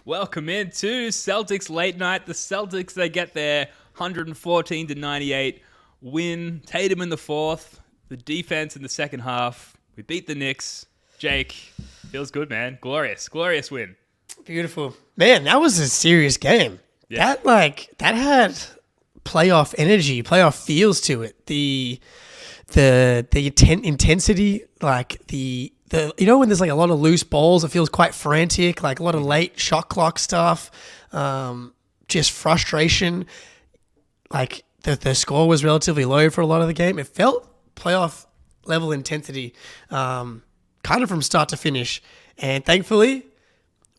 Welcome into Celtics Late Night. The Celtics, they get their 114-98 win. Tatum in the fourth. The defense in the second half. We beat the Knicks. Jake, feels good, man. Glorious win. Beautiful. Man, that was a serious game. Yeah. That had playoff energy, playoff feels to it. The intensity, like the when there's like a lot of loose balls, it feels quite frantic, like a lot of late shot clock stuff, just frustration. Like the score was relatively low for a lot of the game. It felt playoff level intensity, kind of from start to finish. And thankfully,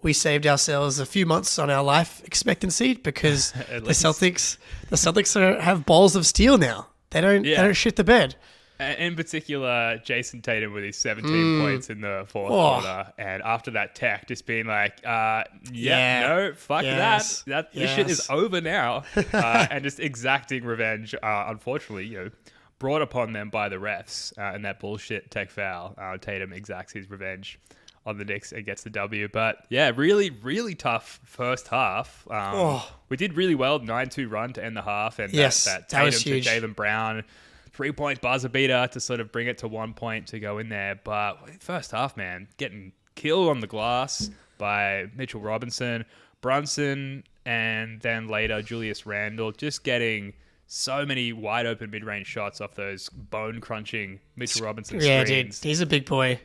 we saved ourselves a few months on our life expectancy because the Celtics have balls of steel now. They don't shit the bed. In particular, Jason Tatum with his 17 points in the fourth quarter. And after that tech, just being like, fuck that. This shit is over now. And just exacting revenge, unfortunately, brought upon them by the refs and that bullshit tech foul. Tatum exacts his revenge on the Knicks and gets the W. But yeah, really, really tough first half. We did really well, 9-2 run to end the half. And that Tatum to Jaylen Brown 3-point buzzer beater to sort of bring it to 1 point to go in there. But first half, man, getting killed on the glass by Mitchell Robinson, Brunson, and then later Julius Randle, just getting so many wide open mid-range shots off those bone-crunching Mitchell Robinson screens. Yeah, dude, he's a big boy.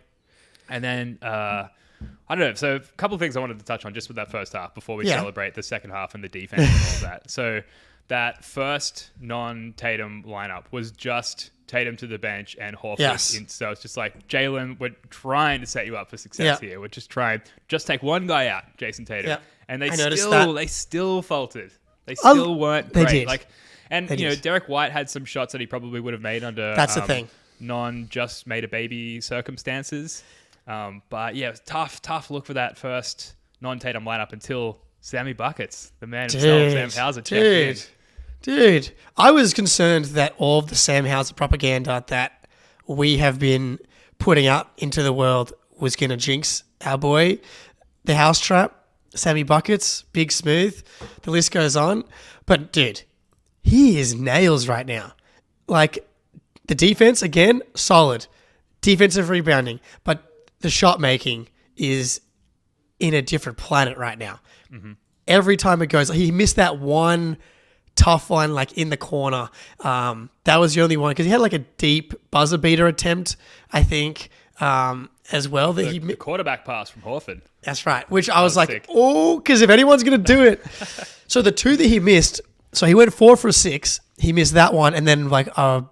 And then, I don't know, so a couple of things I wanted to touch on just with that first half before we celebrate the second half and the defense and all that. So that first non-Tatum lineup was just Tatum to the bench and Horford. Yes. So it's just like, Jalen, we're trying to set you up for success here. We're just trying, just take one guy out, Jason Tatum. Yeah. And they still faltered. They still weren't great. They did. And Derek White had some shots that he probably would have made under That's the thing. non-just made a baby circumstances. But yeah, it was tough look for that first non-Tatum lineup until Sammy Buckets, the man himself, Sam Hauser, checked in. Dude, I was concerned that all of the Sam Hauser propaganda that we have been putting out into the world was going to jinx our boy. The house trap, Sammy Buckets, Big Smooth, the list goes on. But dude, he is nails right now. Like, the defense, again, solid. Defensive rebounding. But the shot making is in a different planet right now. Mm-hmm. Every time it goes, he missed that one tough one, like in the corner. That was the only one because he had like a deep buzzer beater attempt, I think, as well. The quarterback pass from Horford. That's right. Which I was like, sick. Because if anyone's going to do it. So the two that he missed, so he went 4 for 6. He missed that one, and then like a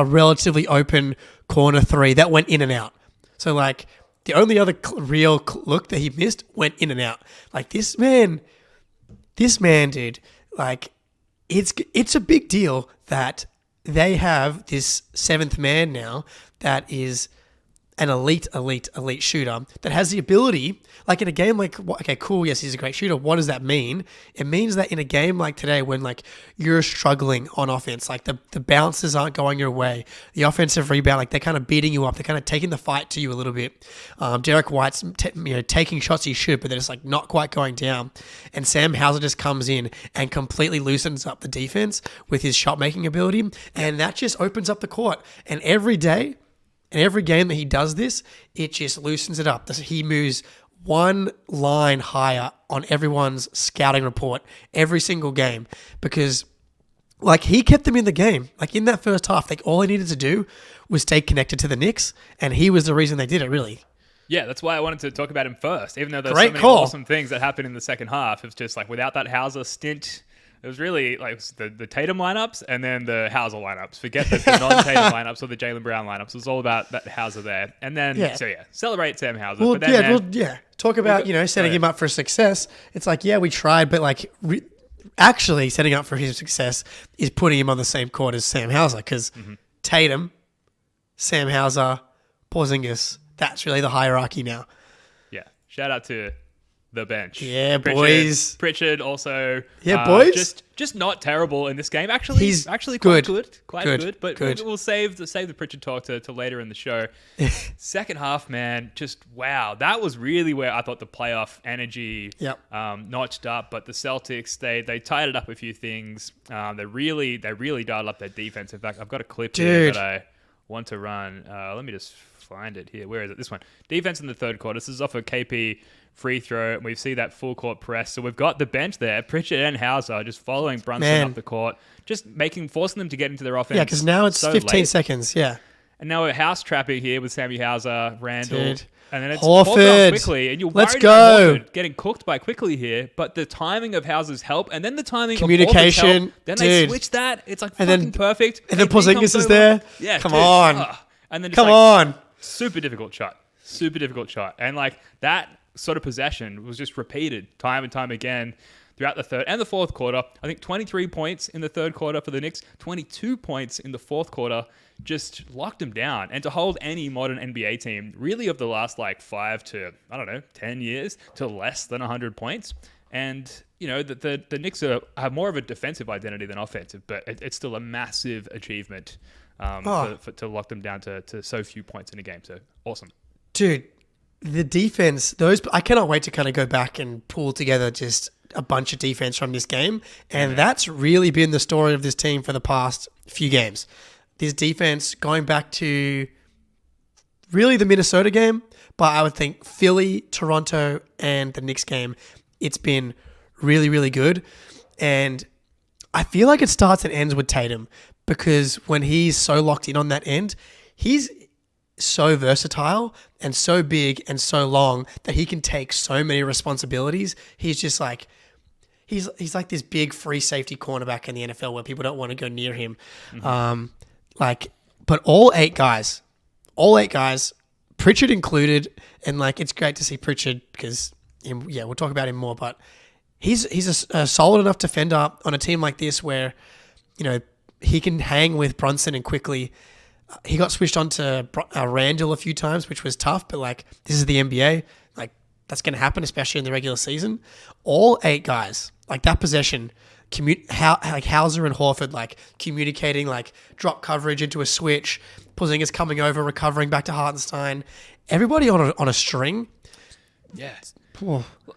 relatively open corner 3 that went in and out. So like the only other real look that he missed went in and out. Like this man, dude, like it's a big deal that they have this 7th man now that is an elite shooter that has the ability, like in a game like, okay, cool, yes, he's a great shooter. What does that mean? It means that in a game like today when like you're struggling on offense, like the bounces aren't going your way, the offensive rebound, like they're kind of beating you up, they're kind of taking the fight to you a little bit. Derek White's taking shots he should, but they're just like not quite going down. And Sam Hauser just comes in and completely loosens up the defense with his shot making ability, and that just opens up the court. And every day, and every game that he does this, it just loosens it up. He moves one line higher on everyone's scouting report every single game because, like, he kept them in the game. Like, in that first half, like, all he needed to do was stay connected to the Knicks, and he was the reason they did it, really. Yeah, that's why I wanted to talk about him first, even though there's so many awesome things that happened in the second half. It's just, like, without that Hauser stint, it was really like the Tatum lineups and then the Hauser lineups. Forget the non-Tatum lineups or the Jaylen Brown lineups. It was all about that Hauser there. And then, celebrate Sam Hauser. Well, talk about, setting him up for success. It's like, we tried, but like actually setting up for his success is putting him on the same court as Sam Hauser because Tatum, Sam Hauser, Porzingis, that's really the hierarchy now. Yeah. Shout out to the bench. Yeah, boys. Pritchard also. Yeah, boys. Just not terrible in this game. Actually, He's quite good. Quite Good. good. But Good. we'll save the Pritchard talk to later in the show. Second half, man, just wow. That was really where I thought the playoff energy notched up. But the Celtics, they tied it up a few things. They really dialed up their defense. In fact, I've got a clip here that I want to run. Let me just find it here. Where is it? This one. Defense in the third quarter. This is off a KP free throw, and we see that full court press. So we've got the bench there, Pritchard and Hauser, just following Brunson up the court, just forcing them to get into their offense. Yeah, because now it's so 15 late. seconds. Yeah. And now we're house trapping here with Sammy Hauser, Randall. Dude. And then it's Horford. Quickly, and you're Let's worried go. about Horford getting cooked by Quickly here, but the timing of Hauser's help, and then the timing Communication. of Horford's help, then they Dude. switch that. It's like And fucking then- perfect. And then KP Porzingis comes is over. there. Yeah, Come dude. on. And then just Come like, on. super difficult shot. And like that sort of possession was just repeated time and time again throughout the third and the fourth quarter. I think 23 points in the third quarter for the Knicks, 22 points in the fourth quarter, just locked them down. And to hold any modern NBA team, really of the last like 5 to, 10 years, to less than 100 points. And, the Knicks have more of a defensive identity than offensive, but it's still a massive achievement to lock them down to so few points in a game. So awesome. Dude, the defense, I cannot wait to kind of go back and pull together just a bunch of defense from this game. And that's really been the story of this team for the past few games. This defense going back to really the Minnesota game, but I would think Philly, Toronto, and the Knicks game, it's been really, really good. And I feel like it starts and ends with Tatum because when he's so locked in on that end, he's so versatile and so big and so long that he can take so many responsibilities. He's just like, he's like this big free safety cornerback in the NFL where people don't want to go near him. But all eight guys, Pritchard included, and like, it's great to see Pritchard because we'll talk about him more, but he's a solid enough defender on a team like this where, he can hang with Brunson and Quickly. He got switched on to Randall a few times, which was tough, but like, this is the NBA. Like, that's going to happen, especially in the regular season. All eight guys, like that possession, like Hauser and Horford, like communicating, like drop coverage into a switch, Porzingis coming over, recovering back to Hartenstein. Everybody on a string. Yeah.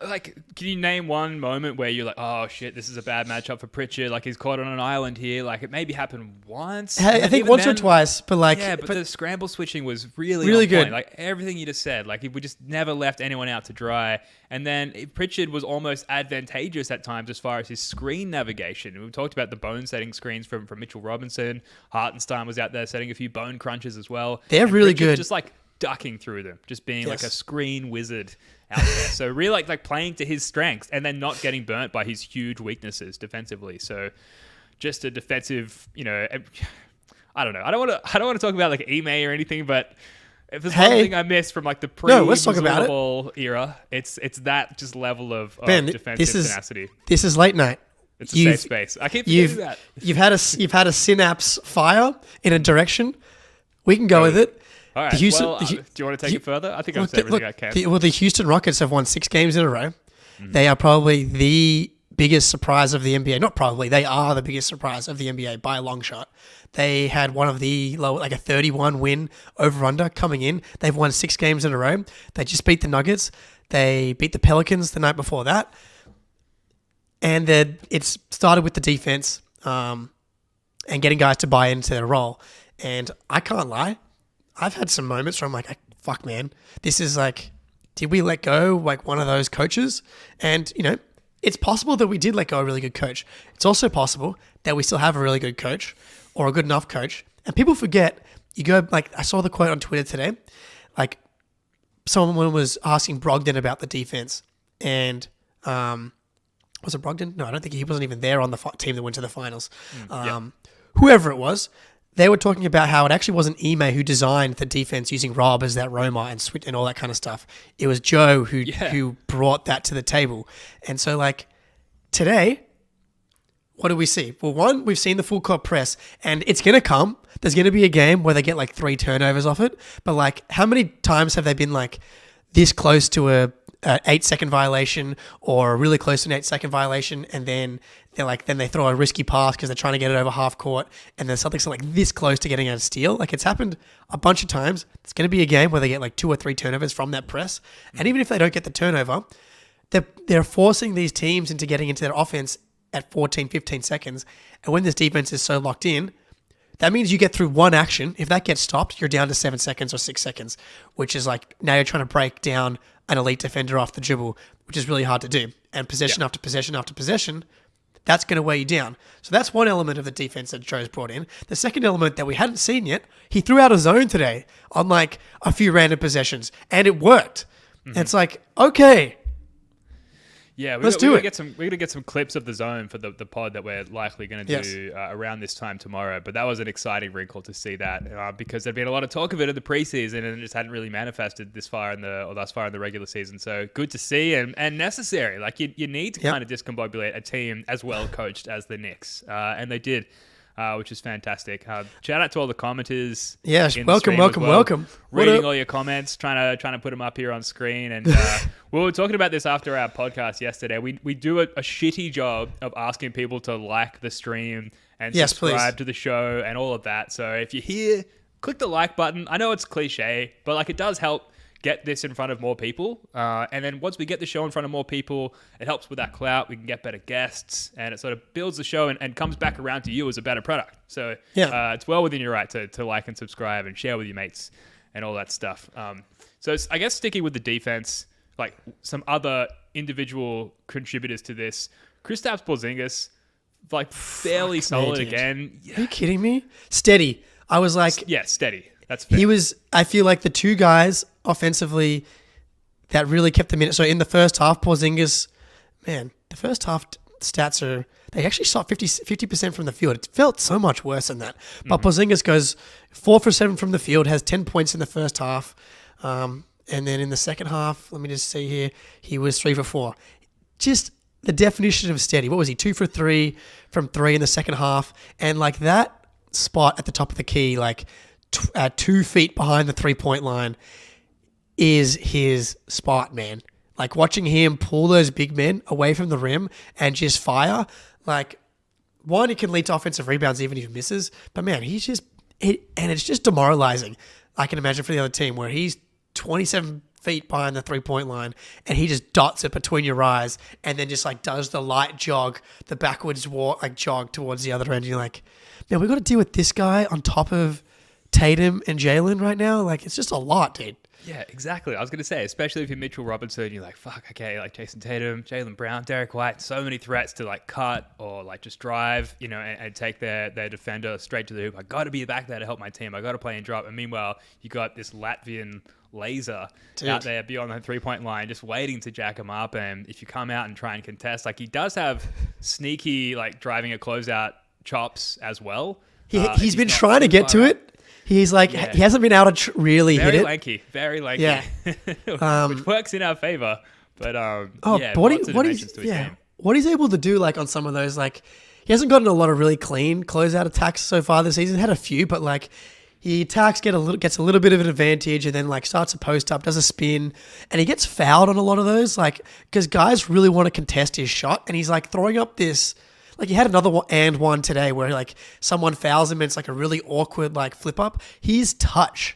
Like, can you name one moment where you're like, oh shit, this is a bad matchup for Pritchard? Like, he's caught on an island here. Like, it maybe happened once. I think once or twice, but like, yeah, but the scramble switching was really good. Point. Like everything you just said, like we just never left anyone out to dry. And then Pritchard was almost advantageous at times as far as his screen navigation. We talked about the bone setting screens from Mitchell Robinson. Hartenstein was out there setting a few bone crunches as well. They're and really Pritchard good. Just like ducking through them, just being like a screen wizard out there. So really like playing to his strengths and then not getting burnt by his huge weaknesses defensively. So just a defensive, I don't know. I don't want to talk about like Ime or anything, but if there's one thing I miss from like the let's talk about ball era, it's that just level of defensive tenacity. This is late night. It's a safe space. I keep forgetting that. You've had a synapse fire in a direction. We can go with it. All right. Do you want to take it further? I think I've said everything I can. The Houston Rockets have won 6 games in a row. They are probably the biggest surprise of the NBA. Not probably, they are the biggest surprise of the NBA by a long shot. They had one of the like a 31 win over under coming in. They've won 6 games in a row. They just beat the Nuggets. They beat the Pelicans the night before that. And then it's started with the defense and getting guys to buy into their role. And I can't lie, I've had some moments where I'm like, fuck, man, this is like, did we let go like one of those coaches? And, it's possible that we did let go a really good coach. It's also possible that we still have a really good coach or a good enough coach. And people forget, I saw the quote on Twitter today, like someone was asking Brogdon about the defense. And was it Brogdon? No, I don't think he wasn't even there on the team that went to the finals. Whoever it was, they were talking about how it actually wasn't Ime who designed the defense using Rob as that roamer and switch and all that kind of stuff. It was Joe who brought that to the table. And so, like, today, what do we see? Well, one, we've seen the full court press, and it's going to come. There's going to be a game where they get like 3 turnovers off it. But like, how many times have they been like this close to a 8-second violation or really close to an 8-second violation, and then they throw a risky pass because they're trying to get it over half court, and then Celtics are like this close to getting a steal? Like, it's happened a bunch of times. It's going to be a game where they get like 2 or 3 turnovers from that press, and even if they don't get the turnover, they're forcing these teams into getting into their offense at 14, 15 seconds. And when this defense is so locked in, that means you get through one action. If that gets stopped, you're down to 7 seconds or 6 seconds, which is like now you're trying to break down an elite defender off the dribble, which is really hard to do. And possession after possession after possession, that's going to weigh you down. So that's one element of the defense that Joe's brought in. The second element that we hadn't seen yet, he threw out a zone today on like a few random possessions, and it worked. Mm-hmm. It's like, okay, yeah, we're gonna get some clips of the zone for the pod that we're likely going to do around this time tomorrow. But that was an exciting wrinkle to see that because there'd been a lot of talk of it in the preseason and it just hadn't really manifested thus far in the regular season. So good to see and necessary. Like you need to kind of discombobulate a team as well coached as the Knicks, and they did. Which is fantastic. Shout out to all the commenters. Yes, welcome. Reading all your comments, trying to put them up here on screen. And we were talking about this after our podcast yesterday. We do a shitty job of asking people to like the stream and subscribe to the show and all of that. So if you're here, click the like button. I know it's cliche, but like it does help get this in front of more people. And then once we get the show in front of more people, it helps with our clout. We can get better guests and it sort of builds the show and comes back around to you as a better product. So it's well within your right to like and subscribe and share with your mates and all that stuff. So I guess sticking with the defense, like some other individual contributors to this, Kristaps Porzingis, like fairly solid again. Yeah. Are you kidding me? Steady. I was like... Yeah, steady. That's fair. I feel like the two guys offensively that really kept them in it. So in the first half, Porzingis, man, the first half stats are, they actually shot 50% from the field. It felt so much worse than that. But Porzingis goes 4 for 7 from the field, has 10 points in the first half. And then in the second half, let me just see here, he was 3 for 4. Just the definition of steady. What was he? 2 for 3 from 3 in the second half. And like that spot at the top of the key, like 2 feet behind the 3-point line is his spot, man. Like watching him pull those big men away from the rim and just fire. Like, one, it can lead to offensive rebounds even if he misses. But man, and it's just demoralizing. I can imagine for the other team where he's 27 feet behind the 3-point line and he just dots it between your eyes and then just like does the light jog, the backwards walk, like jog towards the other end. And you're like, man, we got to deal with this guy on top of Tatum and Jalen right now. Like, it's just a lot, dude. Yeah, exactly. I was going to say, especially if you're Mitchell Robinson, you're like, fuck, okay, like Jason Tatum, Jaylen Brown, Derek White, so many threats to like cut or like just drive, and take their defender straight to the hoop. I got to be back there to help my team. I got to play and drop. And meanwhile, you got this Latvian laser out there beyond the 3-point line, just waiting to jack him up. And if you come out and try and contest, like he does have sneaky, like driving a closeout chops as well. He's been trying to get to it. He's like, he hasn't been able to really hit it. Very lanky. Yeah. Which works in our favor. But, what he's able to do, like, on some of those, like, he hasn't gotten a lot of really clean closeout attacks so far this season. Had a few, but, like, he attacks, gets a little bit of an advantage and then, like, starts a post up, does a spin, and he gets fouled on a lot of those, like, because guys really want to contest his shot, and he's, like, throwing up this... Like, he had another one today where, like, someone fouls him and it's, like, a really awkward, like, flip-up. His touch.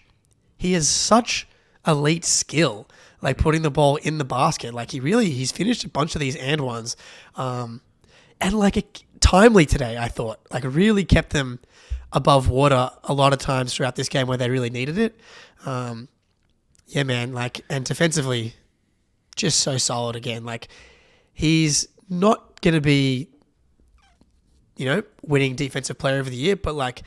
He has such elite skill, like, putting the ball in the basket. Like, he's finished a bunch of these and ones. And, like, timely today, I thought. Like, really kept them above water a lot of times throughout this game where they really needed it. Yeah, man. Like, and defensively, just so solid again. Like, he's not going to be... winning defensive player of the year, but like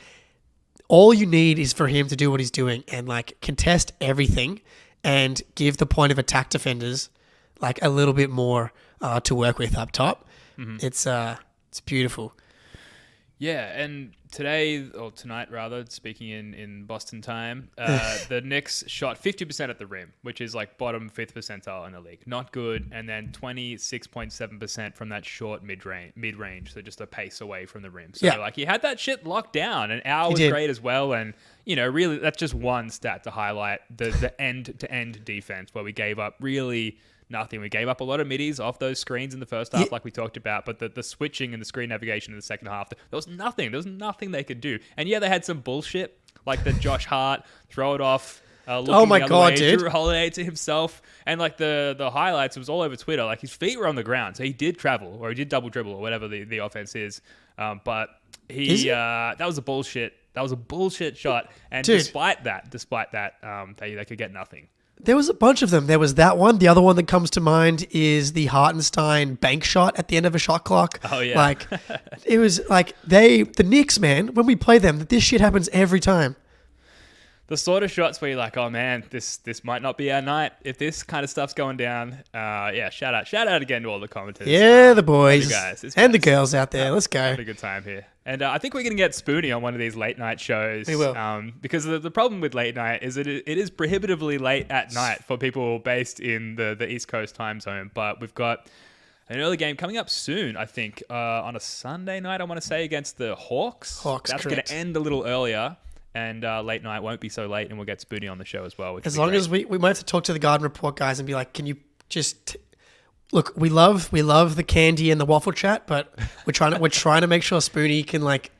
all you need is for him to do what he's doing and like contest everything and give the point of attack defenders like a little bit more to work with up top. Mm-hmm. It's beautiful. Yeah, and today, or tonight rather, speaking in Boston time, the Knicks shot 50% at the rim, which is like bottom 5th percentile in the league. Not good. And then 26.7% from that short mid-range, so just a pace away from the rim. So like he had that shit locked down, and Al was great as well. And, you know, really that's just one stat to highlight the end-to-end defense where we gave up really nothing. We gave up a lot of middies off those screens in the first half, like we talked about, but the switching and the screen navigation in the second half, there was nothing. There was nothing they could do. And yeah, they had some bullshit, like the Josh Hart, throw it off, looking oh my the other God, way, dude. Jrue Holiday to himself. And like the highlights, it was all over Twitter. Like his feet were on the ground, so he did travel, or he did double dribble, or whatever the offense is. But that was a bullshit. That was a bullshit shot. And dude, despite that, they could get nothing. There was a bunch of them. There was that one. The other one that comes to mind is the Hartenstein bank shot at the end of a shot clock. Oh, yeah. Like, it was like the Knicks, man, when we play them, this shit happens every time. The sort of shots where you're like, oh man, this might not be our night. If this kind of stuff's going down, shout out again to all the commenters. Yeah, the boys guys. and the girls out there. Let's go. Have a good time here. And I think we're going to get Spoonie on one of these late night shows. We will. Because the problem with late night is that it is prohibitively late at night for people based in the East Coast time zone. But we've got an early game coming up soon, I think, on a Sunday night, I want to say, against the Hawks. That's going to end a little earlier. And late night won't be so late, and we'll get Spoonie on the show as well. As long as we might have to talk to the Garden Report guys and be like, can you just look? We love the candy and the waffle chat, but we're trying to make sure Spoonie can like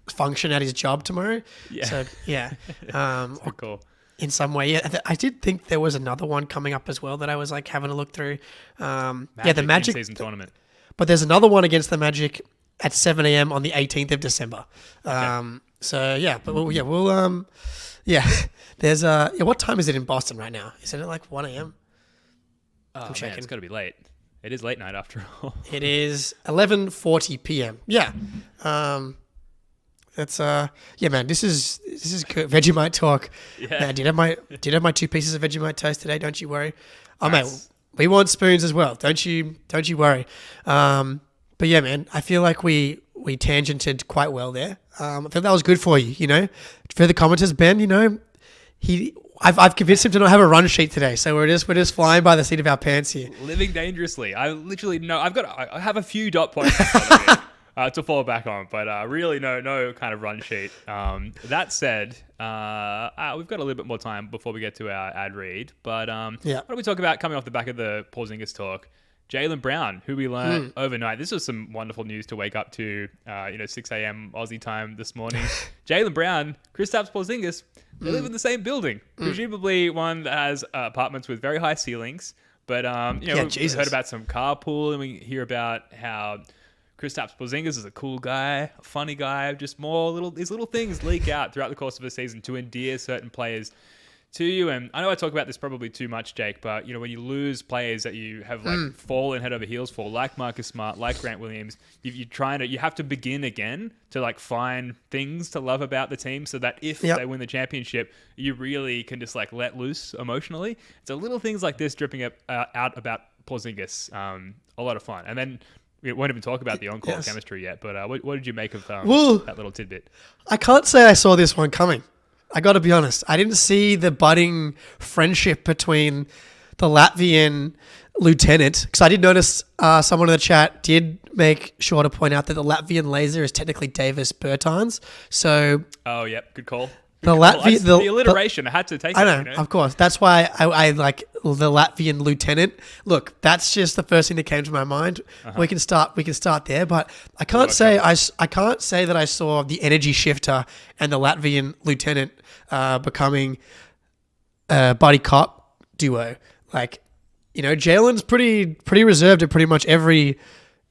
function at his job tomorrow. Yeah. So yeah, cool. In some way, yeah. I did think there was another one coming up as well that I was like having a look through. The Magic season tournament. But there's another one against the Magic at 7 a.m. on the 18th of December. Okay. So yeah, but we'll there's what time is it in Boston right now? Is it at like 1 a.m.? I'm checking. It's got to be late. It is late night after all. It is 11:40 p.m. Yeah. That's man, this is good. Vegemite talk. Yeah. Man, did have my 2 pieces of Vegemite toast today, don't you worry. Oh mate, we want spoons as well. Don't you worry. But yeah, man, I feel like we tangented quite well there. I think that was good for you, you know. For the commenters, Ben, you know, I've convinced him to not have a run sheet today, so we're just flying by the seat of our pants here. Living dangerously. I literally know I have a few dot points to fall back on, but really no kind of run sheet. That said, we've got a little bit more time before we get to our ad read. But what do we talk about coming off the back of the Porzingis talk? Jaylen Brown, who we learned overnight. This was some wonderful news to wake up to, 6 a.m. Aussie time this morning. Jaylen Brown, Kristaps Porzingis, they live in the same building. Presumably one that has apartments with very high ceilings. But, we've heard about some carpool, and we hear about how Kristaps Porzingis is a cool guy, a funny guy, just these little things leak out throughout the course of a season to endear certain players to you. And I know I talk about this probably too much, Jake, but you know, when you lose players that you have like fallen head over heels for, like Marcus Smart, like Grant Williams, you have to begin again to like find things to love about the team, so that if they win the championship, you really can just like let loose emotionally. So little things like this dripping out about Porzingis, a lot of fun. And then we won't even talk about the on-court chemistry yet, but what did you make of that little tidbit? I can't say I saw this one coming. I got to be honest. I didn't see the budding friendship between the Latvian lieutenant, because I did notice someone in the chat did make sure to point out that the Latvian laser is technically Davis Bertans. So, good call. The alliteration, I had to take it. I know, of course. That's why I like the Latvian lieutenant. Look, that's just the first thing that came to my mind. We can start there, but I can't say that I saw the energy shifter and the Latvian lieutenant becoming a buddy cop duo. Like, you know, Jalen's pretty reserved at pretty much every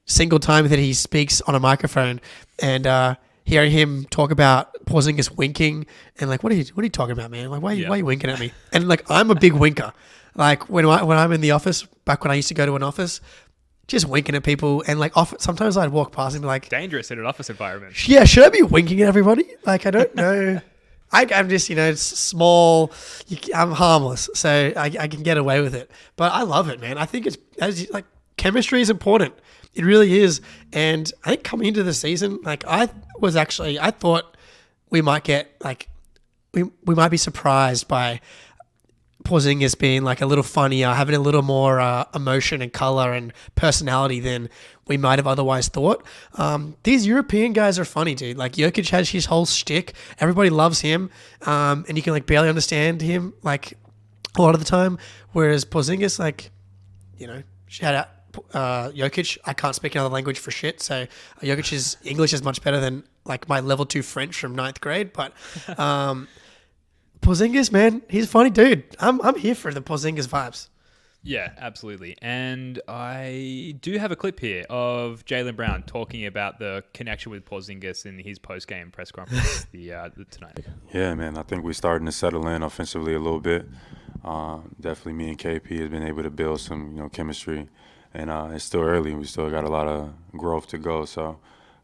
single time that he speaks on a microphone, and hearing him talk about Porzingis winking and like, what are you talking about, man? Like, why are you winking at me? And like, I'm a big winker. Like when I'm in the office, back when I used to go to an office, just winking at people, and like sometimes I'd walk past and be like, dangerous in an office environment. Yeah, should I be winking at everybody? Like, I don't know. I'm just, small. I'm harmless, so I can get away with it. But I love it, man. I think chemistry is important. It really is. And I think coming into the season, like was actually, I thought we might get like, we might be surprised by Porzingis being like a little funnier, having a little more emotion and color and personality than we might have otherwise thought. These European guys are funny, dude. Like Jokic has his whole shtick. Everybody loves him, and you can like barely understand him like a lot of the time. Whereas Porzingis, like, you know, shout out Jokic. I can't speak another language for shit, so Jokic's English is much better than like my level 2 French from 9th grade. But Porzingis, man, he's a funny dude. I'm here for the Porzingis vibes. Yeah, absolutely. And I do have a clip here of Jaylen Brown talking about the connection with Porzingis in his post-game press conference tonight. Yeah, man, I think we're starting to settle in offensively a little bit. Definitely me and KP has been able to build some, chemistry. And it's still early. We still got a lot of growth to go. So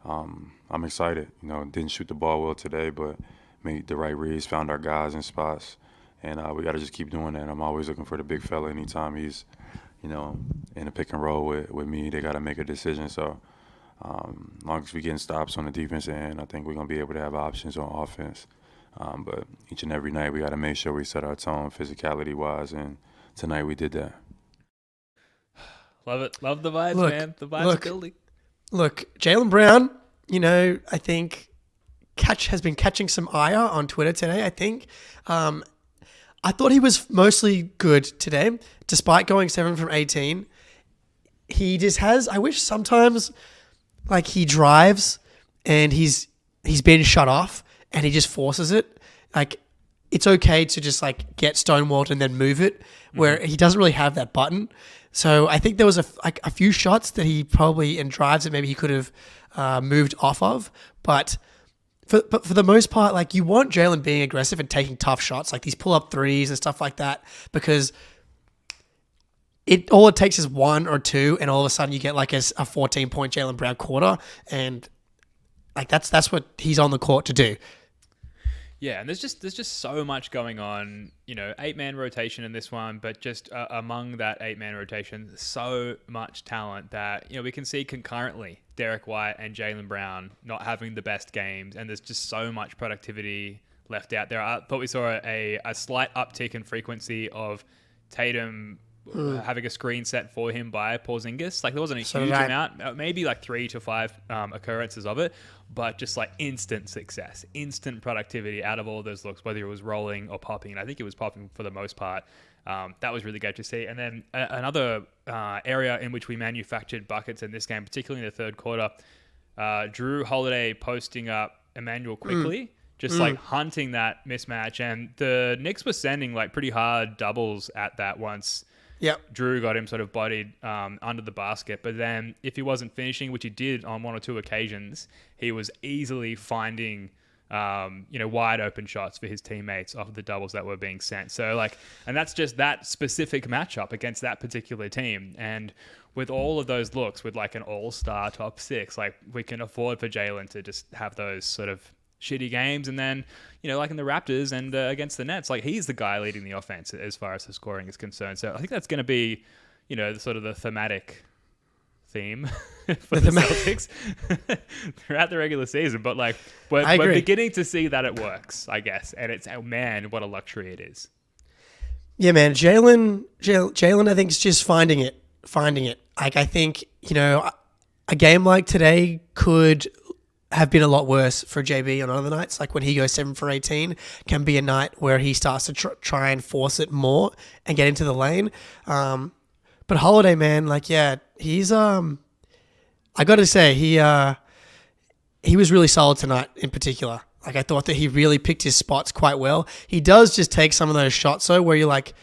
I'm excited. Didn't shoot the ball well today, but made the right reads, found our guys in spots. And we got to just keep doing that. I'm always looking for the big fella. Anytime he's, in a pick and roll with me, they got to make a decision. So as long as we getting stops on the defense end, I think we're going to be able to have options on offense. But each and every night we got to make sure we set our tone physicality-wise. And tonight we did that. Love it. Love the vibes, man. The vibes are building. Look, Jaylen Brown, I think has been catching some ire on Twitter today, I think. I thought he was mostly good today, despite going 7 from 18. He just has, I wish sometimes, like he drives and he's been shut off and he just forces it. Like it's okay to just like get stonewalled and then move it, where he doesn't really have that button. So I think there was a few shots that he probably, and drives that maybe he could have moved off of, but for the most part, like you want Jaylen being aggressive and taking tough shots, like these pull-up threes and stuff like that, because all it takes is 1 or 2, and all of a sudden you get like a 14-point Jaylen Brown quarter, and like that's what he's on the court to do. Yeah, and there's just so much going on, 8-man rotation in this one, but just among that 8-man rotation, so much talent that, we can see concurrently Derek White and Jaylen Brown not having the best games, and there's just so much productivity left out there. I thought we saw a slight uptick in frequency of Tatum having a screen set for him by Porzingis. Like there wasn't a huge amount, maybe like 3 to 5 occurrences of it, but just like instant success, instant productivity out of all those looks, whether it was rolling or popping. And I think it was popping for the most part. That was really great to see. And then another area in which we manufactured buckets in this game, particularly in the third quarter, Jrue Holiday posting up Emmanuel quickly. Just like hunting that mismatch. And the Knicks were sending like pretty hard doubles at that once. Yep. Drew got him sort of bodied under the basket. But then if he wasn't finishing, which he did on 1 or 2 occasions, he was easily finding, wide open shots for his teammates off of the doubles that were being sent. So and that's just that specific matchup against that particular team. And with all of those looks, with like an all-star top 6, like we can afford for Jaylen to just have those sort of shitty games, and then like in the Raptors and against the Nets, like he's the guy leading the offense as far as the scoring is concerned. So I think that's going to be sort of the thematic theme for the Celtics throughout the regular season. But like we're beginning to see that it works, I guess, and it's man, what a luxury it is. Yeah, man, Jaylen I think is just finding it. Like I think a game like today could have been a lot worse for JB on other nights. Like when he goes 7 for 18, can be a night where he starts to try and force it more and get into the lane. But Holiday, man, like, yeah, he's, I got to say, he was really solid tonight in particular. Like I thought that he really picked his spots quite well. He does just take some of those shots though, where you're like,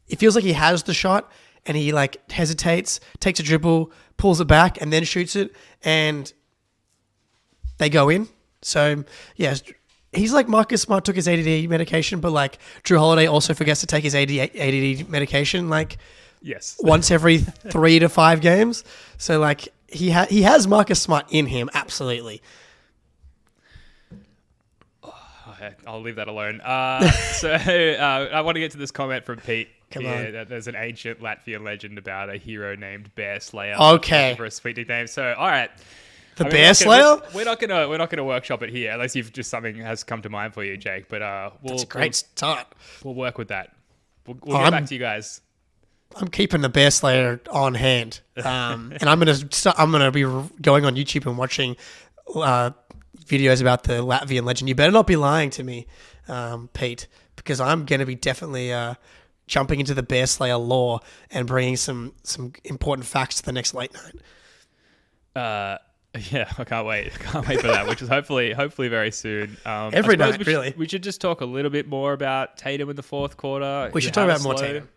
it feels like he has the shot and he like hesitates, takes a dribble, pulls it back and then shoots it, and they go in. So, yeah, he's like Marcus Smart took his ADD medication, but like Jrue Holiday also forgets to take his ADD medication like once every 3 to 5 games. So, like, he has Marcus Smart in him, absolutely. I'll leave that alone. I want to get to this comment from Pete. Come on. That there's an ancient Latvian legend about a hero named Bear Slayer. Okay. For a sweet nickname. So, all right. The Bear Slayer? We're not gonna workshop it here unless you've just something has come to mind for you, Jake. But That's a great start. We'll work with that. We'll get back to you guys. I'm keeping the Bear Slayer on hand, and I'm gonna be going on YouTube and watching videos about the Latvian legend. You better not be lying to me, Pete, because I'm gonna be definitely jumping into the Bear Slayer lore and bringing some important facts to the next late night. Yeah, I can't wait. Can't wait for that, which is hopefully very soon. Every night, really. We should just talk a little bit more about Tatum in the fourth quarter. We should talk about more Tatum.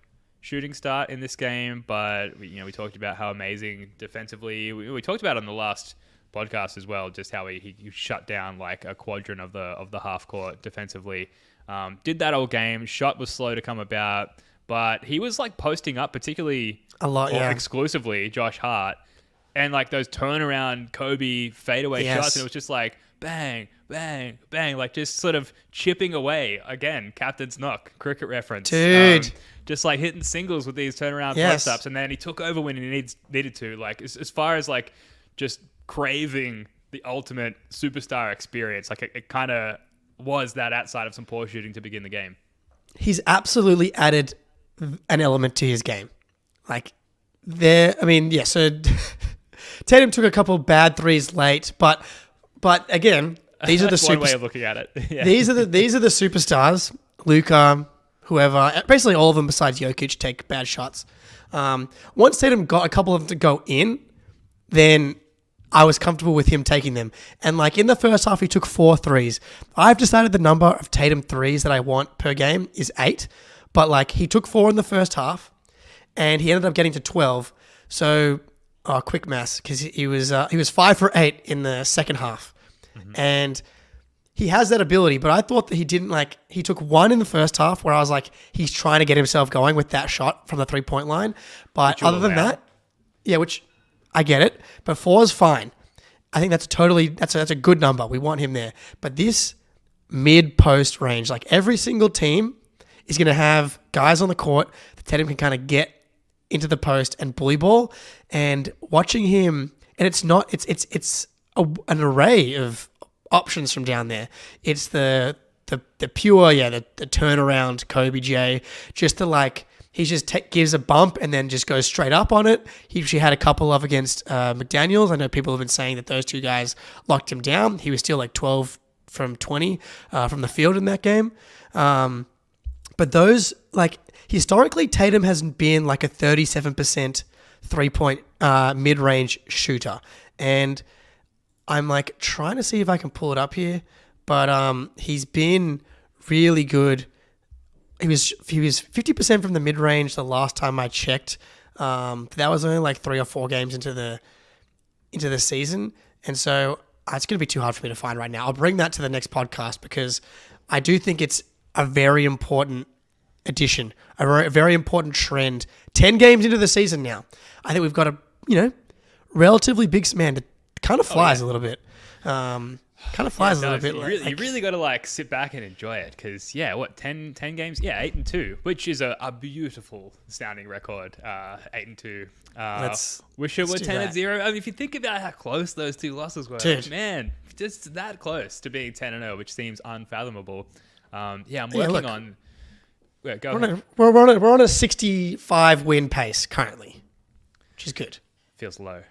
Shooting start in this game, but we talked about how amazing defensively. We talked about on the last podcast as well, just how he shut down like a quadrant of the half court defensively. Did that all game. Shot was slow to come about, but he was like posting up, particularly a lot, exclusively Josh Hart. And like those turnaround Kobe fadeaway shots, and it was just like bang, bang, bang, like just sort of chipping away. Again, captain's knock, cricket reference. Dude. Just like hitting singles with these turnaround post-ups. And then he took over when he needed to. Like as far as like just craving the ultimate superstar experience, like it kind of was that outside of some poor shooting to begin the game. He's absolutely added an element to his game. Like so Tatum took a couple bad threes late, but again, these are the one way of looking at it. Yeah. These are the superstars. Luka, whoever, basically all of them besides Jokic take bad shots. Once Tatum got a couple of them to go in, then I was comfortable with him taking them. And like in the first half, he took 4 threes. I've decided the number of Tatum threes that I want per game is 8, but like he took 4 in the first half, and he ended up getting to 12. So. Quick maths, because he was 5 for 8 in the second half, and he has that ability. But I thought that he didn't he took 1 in the first half, where I was like, he's trying to get himself going with that shot from the 3-point line. But other than that, which I get it. But 4 is fine. I think that's a good number. We want him there. But this mid post range, like every single team is going to have guys on the court that Tatum can kind of get into the post and bully ball, and watching him, and it's an array of options from down there. It's the pure, the turnaround Kobe J, just he just gives a bump and then just goes straight up on it. He had a couple of against McDaniels. I know people have been saying that those two guys locked him down. He was still like 12 from 20 from the field in that game. But those, historically, Tatum has been like a 37% 3-point mid-range shooter. And I'm like trying to see if I can pull it up here. But he's been really good. He was 50% from the mid-range the last time I checked. That was only like 3 or 4 games into the season. And so it's going to be too hard for me to find right now. I'll bring that to the next podcast, because I do think it's a very important addition, a very important trend. 10 games into the season now. I think we've got a, relatively big man that kind of flies a little bit. You really got to sit back and enjoy it, because 10 games, 8-2, which is a beautiful sounding record. 8-2. Wish it were 10-0. I mean, if you think about how close those 2 losses were, man, just that close to being 10-0, which seems unfathomable. I'm working on. Yeah, go ahead. We're on a 65 win pace currently, which is good. Feels low.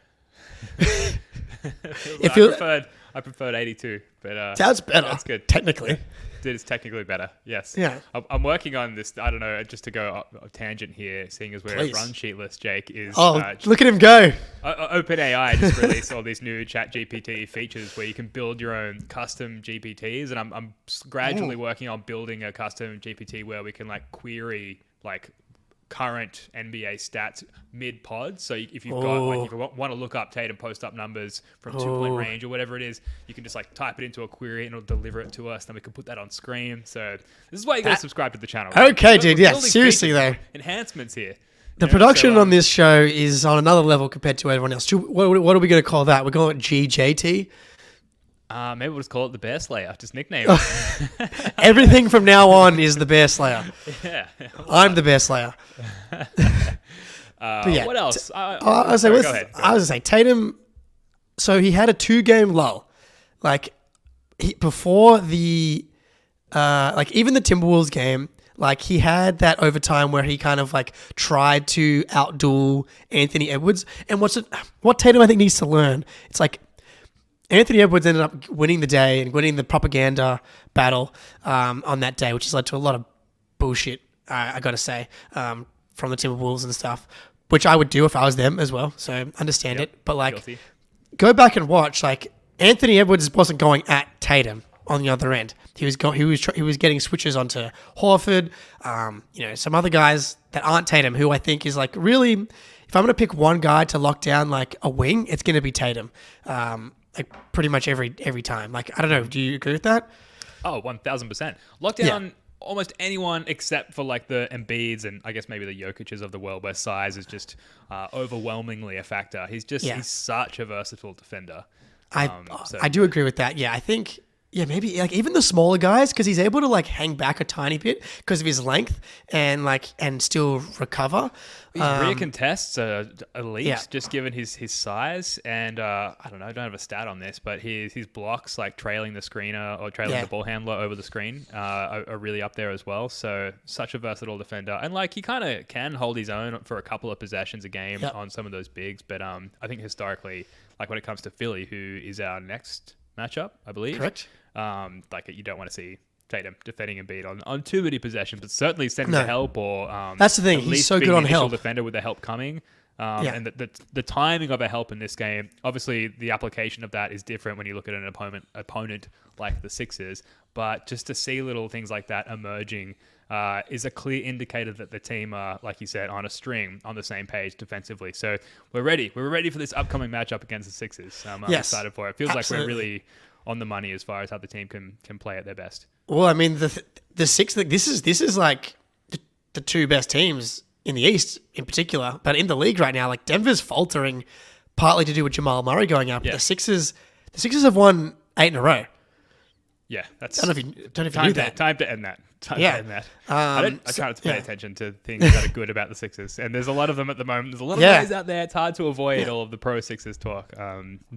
I preferred 82, but that's better. That's good. Technically, it is technically better. Yes. Yeah. I'm working on this. I don't know. Just to go a tangent here, seeing as we're a run sheetless, Jake is. Look at him go! OpenAI just released all these new ChatGPT features where you can build your own custom GPTs, and I'm gradually working on building a custom GPT where we can query current NBA stats mid pod. So if you've got if you want to look up Tatum post up numbers from 2-point range or whatever it is, you can just type it into a query and it'll deliver it to us. Then we can put that on screen. So this is why you got to subsube to the channel. Right? Okay, dude. Yeah, seriously though. Enhancements here. The production on this show is on another level compared to everyone else. What are we going to call that? We're calling it GJT. Maybe we'll just call it the Bear Slayer. Just nickname it. Everything from now on is the Bear Slayer. Yeah. I'm the Bear Slayer. What else? I was going to say Tatum, So he had a 2-game lull. Like, before the, like, even the Timberwolves game, like, he had that overtime where he kind of, like, tried to outduel Anthony Edwards. And what Tatum, I think, needs to learn, it's like, Anthony Edwards ended up winning the day and winning the propaganda battle on that day, which has led to a lot of bullshit, I got to say, from the Timberwolves and stuff, which I would do if I was them as well. So understand it. But, like, Guilty. Go back and watch. Like, Anthony Edwards wasn't going at Tatum on the other end. He was getting switches onto Horford, some other guys that aren't Tatum, who I think is, like, really, if I'm going to pick one guy to lock down, like, a wing, it's going to be Tatum. Like, pretty much every time. Like, I don't know. Do you agree with that? Oh, 1,000%. Lock down almost anyone except for, like, the Embiids and I guess maybe the Jokic's of the world, where size is just overwhelmingly a factor. He's such a versatile defender. I do agree with that. Yeah, I think... Yeah, maybe like even the smaller guys, because he's able to like hang back a tiny bit because of his length and still recover. His rear contests are elite, just given his size. And I don't know, I don't have a stat on this, but his blocks, like trailing the screener or trailing the ball handler over the screen, are really up there as well. So such a versatile defender, and like he kind of can hold his own for a couple of possessions a game on some of those bigs. But I think historically, like when it comes to Philly, who is our next matchup, I believe. Correct. Like you don't want to see Tatum defending Embiid on too many possessions, but certainly sending the help or that's the thing. He's so good on help. Defender with the help coming, and the timing of a help in this game. Obviously, the application of that is different when you look at an opponent like the Sixers. But just to see little things like that emerging is a clear indicator that the team are, like you said, on a string, on the same page defensively. So we're ready. We're ready for this upcoming matchup against the Sixers. I'm excited for it. It feels like we're really on the money as far as how the team can play at their best. Well, I mean, the Six, this is like the two best teams in the East in particular, but in the league right now, like Denver's faltering, partly to do with Jamal Murray going up. Yeah. The Sixers have won 8 in a row. Yeah, that's. I don't know if you knew that. Time to end that. To end that. I try not to pay attention to things that are good about the Sixers, and there's a lot of them at the moment. There's a lot of guys out there. It's hard to avoid all of the pro Sixers talk,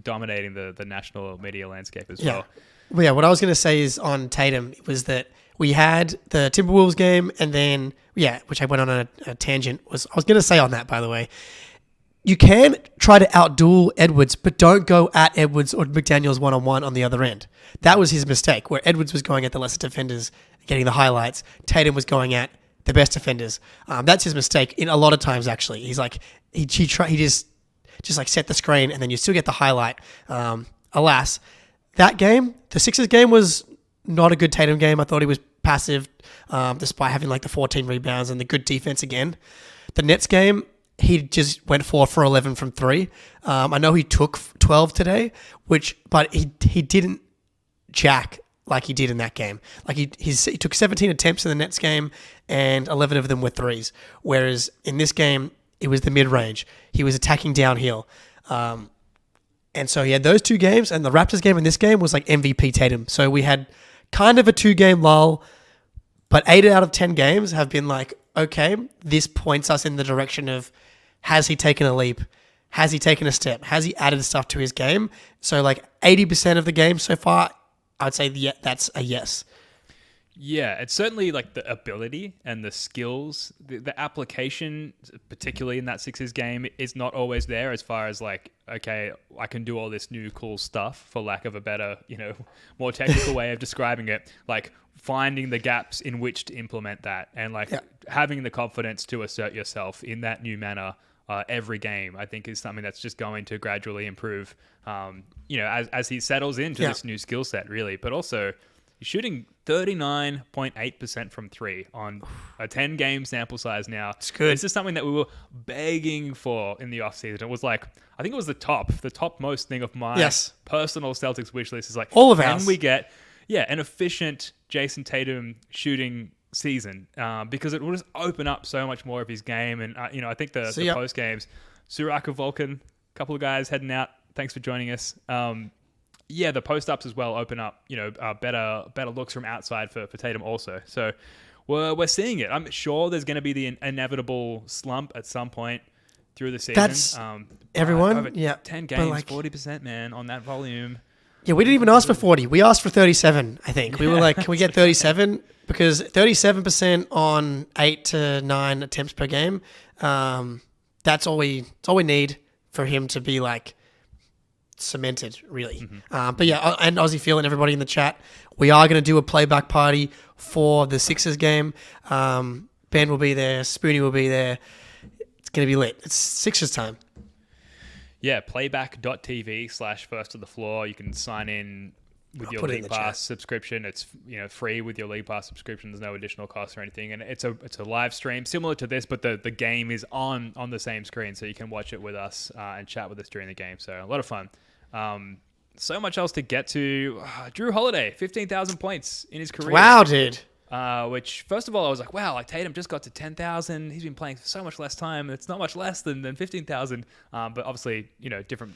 dominating the national media landscape as well. Well, yeah, what I was going to say is on Tatum was that we had the Timberwolves game, and then which I went on a tangent. I was going to say on that, by the way. You can try to outduel Edwards, but don't go at Edwards or McDaniels one-on-one on the other end. That was his mistake, where Edwards was going at the lesser defenders, getting the highlights. Tatum was going at the best defenders. That's his mistake in a lot of times, actually. He's like, he just like set the screen, and then you still get the highlight. Alas, that game, the Sixers game, was not a good Tatum game. I thought he was passive, despite having like the 14 rebounds and the good defense again. The Nets game, he just went 4 for 11 from 3. I know he took 12 today, but he didn't jack like he did in that game. Like he took 17 attempts in the Nets game, and 11 of them were threes. Whereas in this game, it was the mid-range. He was attacking downhill. And so he had those 2 games, and the Raptors game and this game was like MVP Tatum. So we had kind of a 2-game lull, but 8 out of 10 games have been like, okay, this points us in the direction of, has he taken a leap? Has he taken a step? Has he added stuff to his game? So like 80% of the game so far, I would say that's a yes. Yeah, it's certainly like the ability and the skills, the application, particularly in that Sixers game, is not always there as far as like, okay, I can do all this new cool stuff, for lack of a better, more technical way of describing it. Like finding the gaps in which to implement that, and like having the confidence to assert yourself in that new manner every game, I think is something that's just going to gradually improve, as he settles into this new skill set, really. But also, he's shooting 39.8% from 3 on a 10-game sample size now. It's good. This is something that we were begging for in the offseason. It was like, I think it was the topmost thing of my personal Celtics wish list is like, all of ours. Can we get an efficient Jason Tatum shooting season, because it will just open up so much more of his game. And I think the post games, Suraka Vulcan, a couple of guys heading out. Thanks for joining us. The post ups as well open up better looks from outside for Tatum also. So we're seeing it. I'm sure there's going to be the inevitable slump at some point. through the season. That's everyone. Over Yeah. 10 But, games, like, 40%, man, on that volume. Yeah, we didn't even ask for 40. We asked for 37, I think. We were like, can we get 37? Because 37% on 8 to 9 attempts per game, that's all we need for him to be like cemented, really. But yeah, and Aussie Phil and everybody in the chat, we are going to do a playback party for the Sixers game. Ben will be there. Spoonie will be there. It's going to be lit. It's Sixers time. Yeah, playback.tv/first to the floor. You can sign in with your League Pass subscription. It's free with your League Pass subscription. There's no additional cost or anything, and it's a live stream similar to this, but the game is on the same screen, so you can watch it with us and chat with us during the game. So a lot of fun. So much else to get to. Jrue Holiday, 15,000 points in his career. Wow, dude. Which, first of all, I was like, wow, like Tatum just got to 10,000. He's been playing for so much less time. It's not much less than 15,000. But obviously, different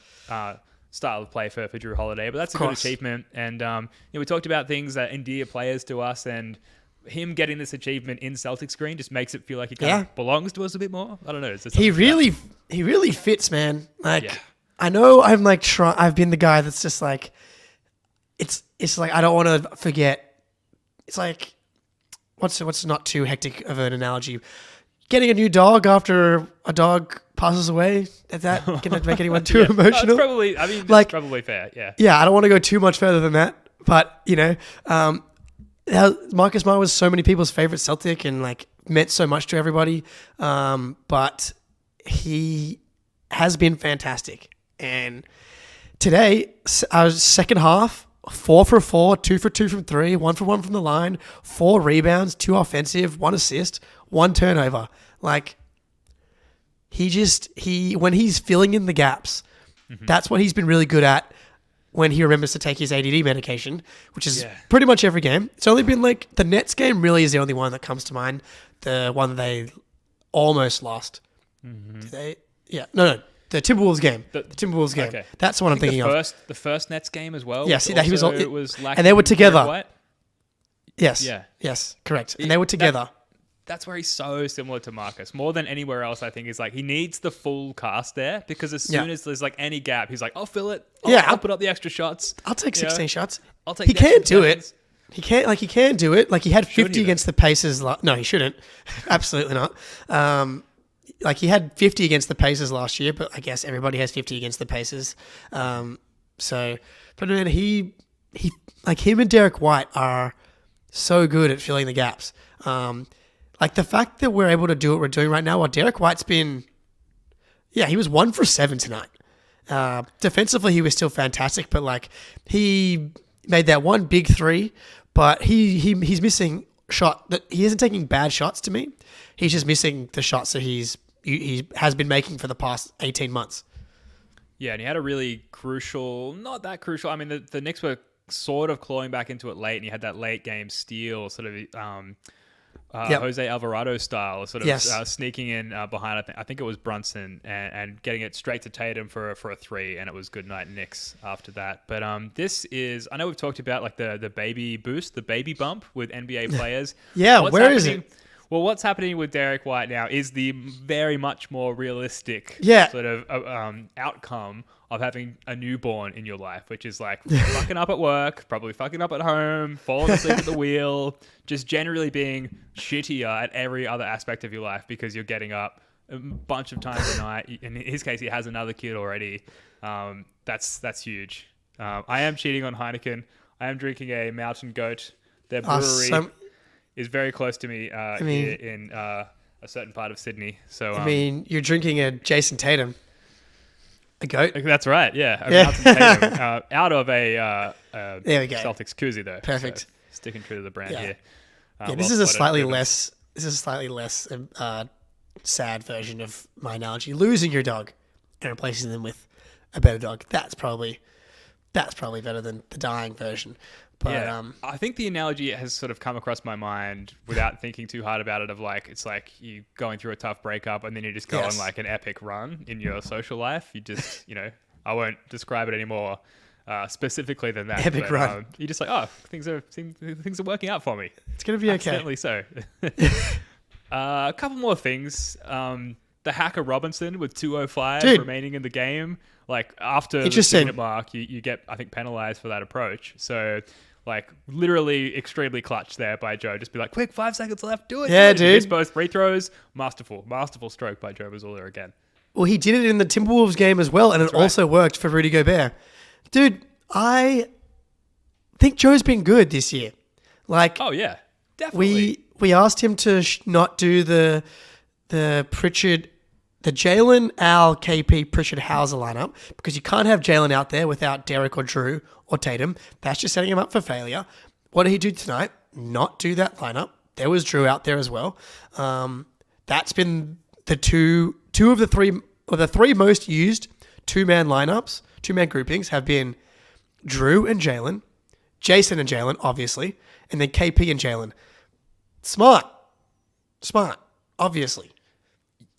style of play for Jrue Holiday. But that's a good achievement. And we talked about things that endear players to us, and him getting this achievement in Celtics green just makes it feel like he kind of belongs to us a bit more. I don't know. He really fits, man. Like, I know I'm like I've been the guy that's just like, it's like I don't want to forget. It's like, what's not too hectic of an analogy? Getting a new dog after a dog passes away. Is that going to make anyone too emotional? That's probably fair. Yeah. Yeah, I don't want to go too much further than that. But, Marcus Smart was so many people's favorite Celtic and like meant so much to everybody. But he has been fantastic. And today, our second half, 4 for 4, 2 for 2 from 3, 1 for 1 from the line, 4 rebounds, 2 offensive, 1 assist, 1 turnover. Like, when he's filling in the gaps, that's what he's been really good at when he remembers to take his ADD medication, which is pretty much every game. It's only been like the Nets game really is the only one that comes to mind, the one that they almost lost. Did they? Yeah. No. The Timberwolves game. The Timberwolves game. Okay. That's the one I'm thinking of. The first Nets game as well. Yes, yeah, it was and they were together. Yes. Yeah. Yes, correct. And they were together. That's where he's so similar to Marcus. More than anywhere else, I think, is like he needs the full cast there, because as soon as there's like any gap, he's like, I'll fill it. I'll put up the extra shots. I'll take 16 shots. I'll take. He can't do it. He can do it. Like he had 50 against the Pacers. No, he shouldn't. Absolutely not. Like he had 50 against the Pacers last year, but I guess everybody has 50 against the Pacers. But man, he like him and Derek White are so good at filling the gaps. Like the fact that we're able to do what we're doing right now, while Derek White's been, he was 1 for 7 tonight. Defensively, he was still fantastic, but like he made that one big 3, but he's missing shot that he isn't taking bad shots to me. He's just missing the shots that he has been making for the past 18 months. Yeah, and he had a really crucial, not that crucial. I mean, the Knicks were sort of clawing back into it late, and he had that late game steal, sort of Jose Alvarado style, sort of sneaking in behind. I think it was Brunson, and getting it straight to Tatum for a 3, and it was good night Knicks after that. But this is, I know we've talked about like the baby boost, the baby bump with NBA players. Where is it? Well, what's happening with Derek White now is the very much more realistic sort of outcome of having a newborn in your life, which is like fucking up at work, probably fucking up at home, falling asleep at the wheel, just generally being shittier at every other aspect of your life because you're getting up a bunch of times a night. In his case, he has another kid already. That's huge. I am cheating on Heineken. I am drinking a Mountain Goat. Their brewery is very close to me here in a certain part of Sydney. So you're drinking a Jason Tatum, a goat. That's right. Yeah, Mountain Tatum, out of a there we go. Celtics koozie though. Perfect. So sticking true to the brand here. This is a slightly less sad version of my analogy. Losing your dog and replacing them with a better dog. That's probably better than the dying version. But I think the analogy has sort of come across my mind without thinking too hard about it, of like, it's like you going through a tough breakup and then you just go on like an epic run in your social life. You just, I won't describe it anymore specifically than that. Epic run. You're just like, things are working out for me. It's going to be okay. Accidentally so. A couple more things. the Hacker Robinson with 2:05 Dude. remaining in the game. Like after the Interesting. 2-minute mark, you get, I think, penalized for that approach. So like literally extremely clutch there by Joe. Just be like, quick, 5 seconds left, do it. Yeah, do it. He missed dude. both free throws. Masterful stroke by Joe Mazzulla again. Well, he did it in the Timberwolves game as well, and it right. also worked for Rudy Gobert. Dude, I think Joe's been good this year. Like, Oh yeah, definitely. we asked him to not do the Pritchard, the Jalen, Al, KP, Pritchard, Hauser lineup because you can't have Jalen out there without Derek or Jrue or Tatum. That's just setting him up for failure. What did he do tonight? Not do that lineup. There was Jrue out there as well. That's been the two of the three most used two-man lineups, two-man groupings have been Jrue and Jalen, Jason and Jalen, obviously, and then KP and Jalen. Smart, obviously.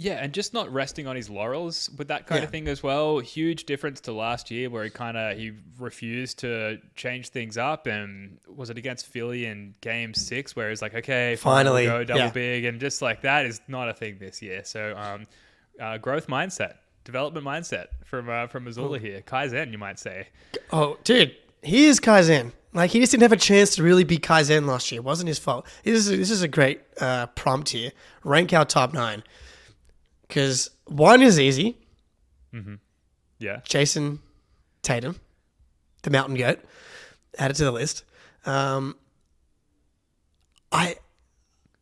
Yeah, and just not resting on his laurels with that kind of thing as well. Huge difference to last year where he refused to change things up. And was it against Philly in game 6 where he's like, okay, Finally, we'll go double big. And just like that is not a thing this year. So growth mindset, development mindset from Mazzulla here. Kaizen, you might say. Oh, dude, he is Kaizen. Like, he just didn't have a chance to really be Kaizen last year. It wasn't his fault. This is a great prompt here. Rank our top 9. Because 1 is easy. Mm-hmm. Yeah. Jason Tatum, the mountain goat, added to the list. I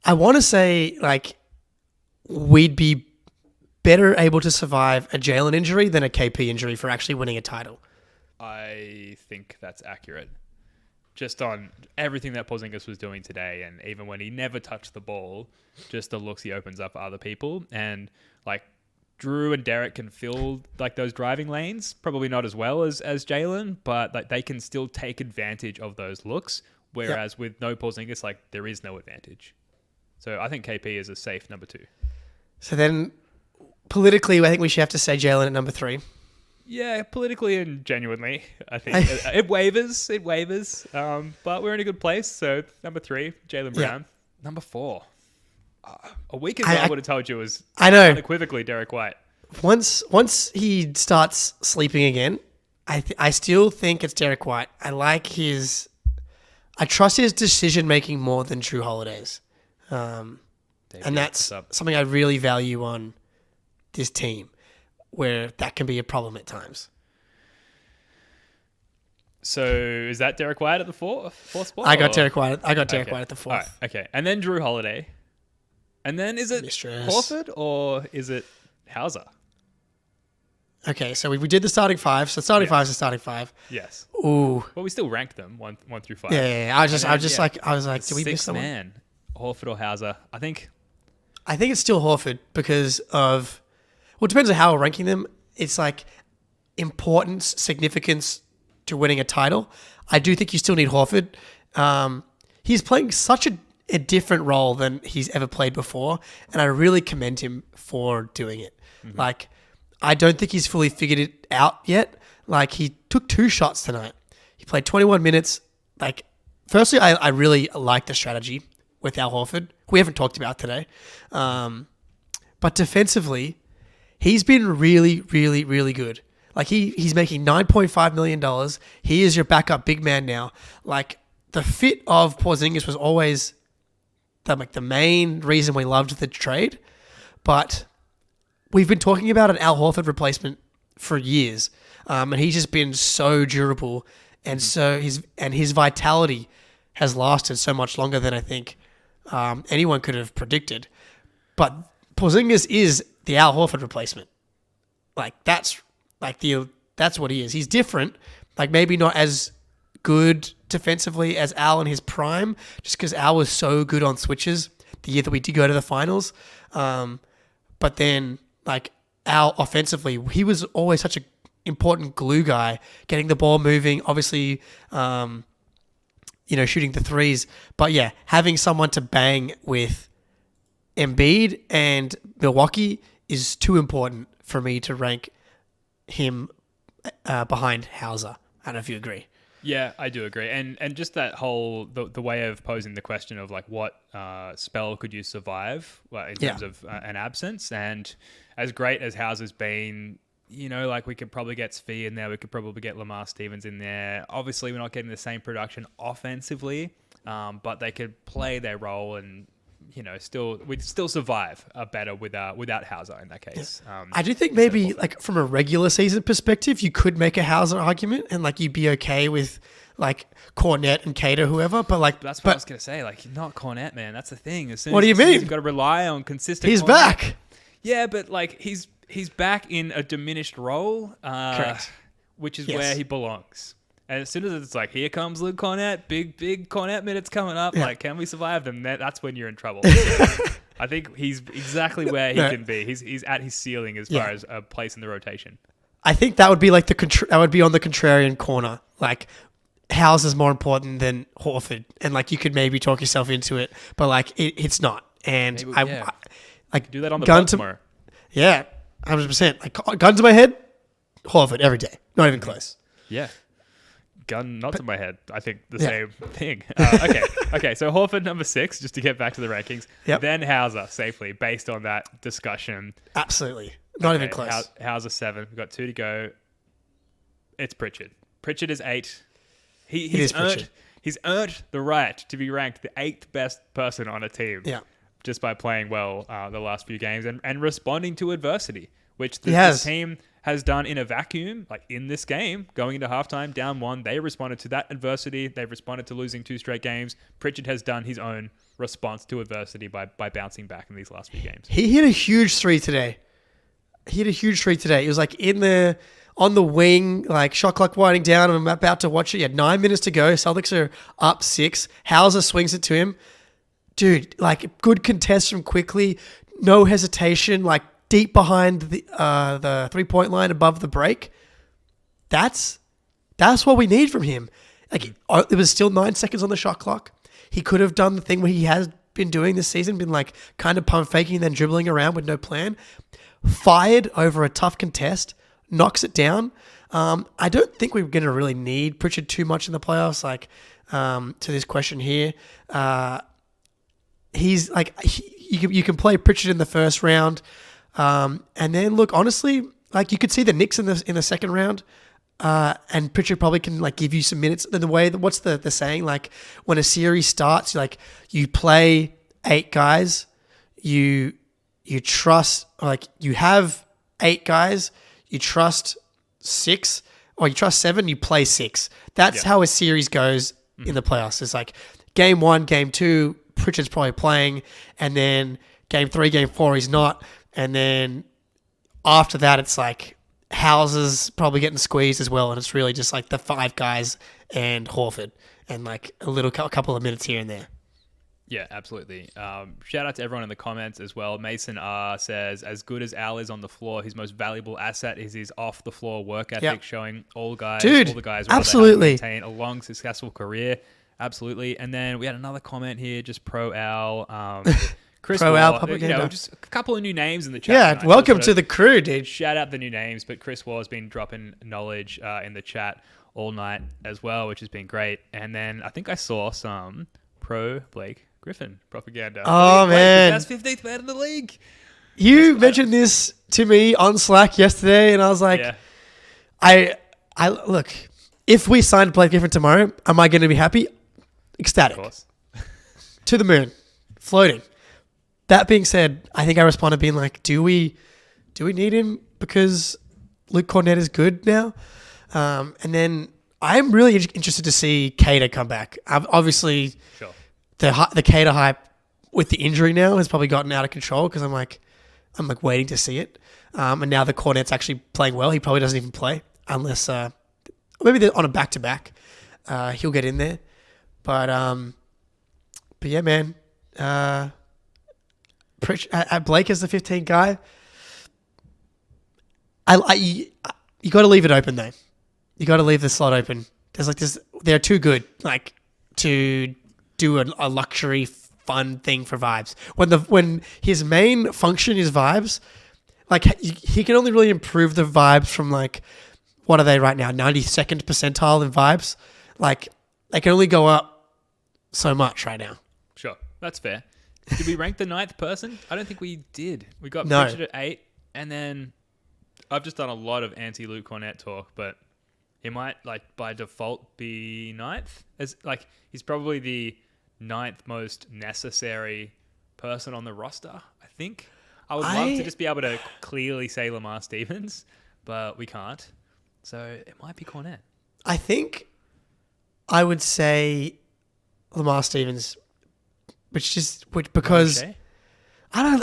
want to say, like, we'd be better able to survive a Jalen injury than a KP injury for actually winning a title. I think that's accurate. Just on everything that Porzingis was doing today, and even when he never touched the ball, just the looks he opens up for other people. And like Jrue and Derek can fill like those driving lanes, probably not as well as Jalen, but like they can still take advantage of those looks. Whereas with no Porzingis, like there is no advantage. So I think KP is a safe number 2. So then politically, I think we should have to say Jalen at number 3. Yeah, politically and genuinely, I think it wavers. But we're in a good place. So number 3, Jaylen Brown. Number 4, a week ago I would have told you it was unequivocally Derek White. Once he starts sleeping again, I still think it's Derek White. I trust his decision making more than Jrue Holiday's, and that's something I really value on this team, where that can be a problem at times. So is that Derek White at the fourth spot? I got Derek White at the 4th. All right, okay. And then Jrue Holiday. And then is it Horford or is it Hauser? Okay, so we did the starting 5. So starting 5 is the starting 5. Yes. Ooh. Well, we still ranked them 1 through 5. Yeah. I was like, did we miss someone? Man, Horford or Hauser? I think it's still Horford because of, well, it depends on how we're ranking them. It's like importance, significance to winning a title. I do think you still need Horford. He's playing such a different role than he's ever played before, and I really commend him for doing it. Mm-hmm. Like, I don't think he's fully figured it out yet. Like, he took 2 shots tonight. He played 21 minutes. Like, firstly, I really like the strategy with Al Horford. We haven't talked about today. But defensively, he's been really, really, really good. Like, he's making $9.5 million. He is your backup big man now. Like, the fit of Porzingis was always the main reason we loved the trade. But we've been talking about an Al Horford replacement for years. And he's just been so durable. And so his vitality has lasted so much longer than I think anyone could have predicted. But Porzingis is the Al Horford replacement. That's what he is. He's different. Like, maybe not as good defensively as Al in his prime, just because Al was so good on switches the year that we did go to the finals. But then, like, Al offensively, he was always such an important glue guy, getting the ball moving, obviously, shooting the threes. But yeah, having someone to bang with Embiid and Milwaukee is too important for me to rank him behind Hauser. I don't know if you agree. Yeah, I do agree. And just that whole, the way of posing the question of like what spell could you survive in terms of an absence. And as great as Hauser's been, like we could probably get Svi in there. We could probably get Lamar Stevens in there. Obviously, we're not getting the same production offensively, but they could play their role and, we'd still survive better without Hauser in that case. Yeah. I do think maybe like from a regular season perspective, you could make a Hauser argument and like you'd be okay with like Cornette and Cater, whoever. But like that's what I was gonna say. Like not Cornette, man. That's the thing. What do you mean? You've got to rely on consistent. He's Cornette. back. Yeah, but like he's back in a diminished role, Correct. Which is where he belongs. And as soon as it's like, here comes Luke Cornette, big Cornette minutes coming up. Yeah. Like, can we survive them? That's when you're in trouble. I think he's exactly where he can be. He's at his ceiling as far as a place in the rotation. I think that would be like that would be on the contrarian corner. Like, Hauser's more important than Horford, and like you could maybe talk yourself into it, but like it's not. And maybe, I like do that on the pod tomorrow. Yeah, 100%. Like gun to my head, Horford every day, not even close. Yeah. Gun not to my head. I think the same thing. Okay. So Horford number 6, just to get back to the rankings. Yep. Then Hauser safely, based on that discussion. Absolutely, not even close. Hauser 7. We've got 2 to go. It's Pritchard. Pritchard is 8. He's earned the right to be ranked the 8th best person on a team. Yeah. Just by playing well the last few games and responding to adversity, which the team has done in a vacuum, like in this game, going into halftime, down 1. They responded to that adversity. They've responded to losing 2 straight games. Pritchard has done his own response to adversity by bouncing back in these last few games. He hit a huge 3 today. He was like on the wing, like shot clock winding down. I'm about to watch it. He had 9 minutes to go. Celtics are up 6. Hauser swings it to him. Dude, like good contest from quickly. No hesitation, like deep behind the 3-point line above the break. That's what we need from him. Like there was still 9 seconds on the shot clock. He could have done the thing where he has been doing this season, been like kind of pump faking and then dribbling around with no plan. Fired over a tough contest, knocks it down. I don't think we're going to really need Pritchard too much in the playoffs. Like to this question here, he's like you can play Pritchard in the first round. And then look, honestly, like you could see the Knicks in the second round, and Pritchard probably can like give you some minutes. The way what's the saying? Like when a series starts, like you play 8 guys, you trust, like you have 8 guys, you trust 6, or you trust 7, you play 6. That's how a series goes in the playoffs. It's like game 1, game 2, Pritchard's probably playing, and then game 3, game 4, he's not. And then after that, it's like Hauser's probably getting squeezed as well. And it's really just like the 5 guys and Horford and like a couple of minutes here and there. Yeah, absolutely. Shout out to everyone in the comments as well. Mason R says, as good as Al is on the floor, his most valuable asset is his off-the-floor work ethic, showing all the guys absolutely maintain a long, successful career. Absolutely. And then we had another comment here, just pro Al. Chris Wall, just a couple of new names in the chat. Yeah, tonight. welcome to the crew, dude. Shout out the new names, but Chris Wall has been dropping knowledge in the chat all night as well, which has been great. And then I think I saw some pro Blake Griffin propaganda. Oh, man. That's 15th man in the league. You mentioned this to me on Slack yesterday, and I was like, I look, if we signed Blake Griffin tomorrow, am I going to be happy? Ecstatic. Of course. To the moon. Floating. That being said, I think I responded being like, do we need him because Luke Cornette is good now? And then I'm really interested to see Cater come back. Obviously, the Cater hype with the injury now has probably gotten out of control because I'm like waiting to see it. And now the Cornette's actually playing well. He probably doesn't even play unless maybe they're on a back-to-back. He'll get in there. But yeah, man. Blake as the 15 guy. You got to leave it open though. You got to leave the slot open. They're too good to do a luxury fun thing for vibes. When his main function is vibes, like he can only really improve the vibes from like what are they right now? 92nd percentile in vibes. Like, they can only go up so much right now. Sure, that's fair. Did we rank the 9th person? I don't think we did. We got No. Pritchard at 8, and then I've just done a lot of anti-Luke Cornett talk, but he might, like, by default be 9th. He's probably the 9th most necessary person on the roster, I think. I would love to just be able to clearly say Lamar Stevens, but we can't. So it might be Cornett. I think I would say Lamar Stevens, because O'Shea? I don't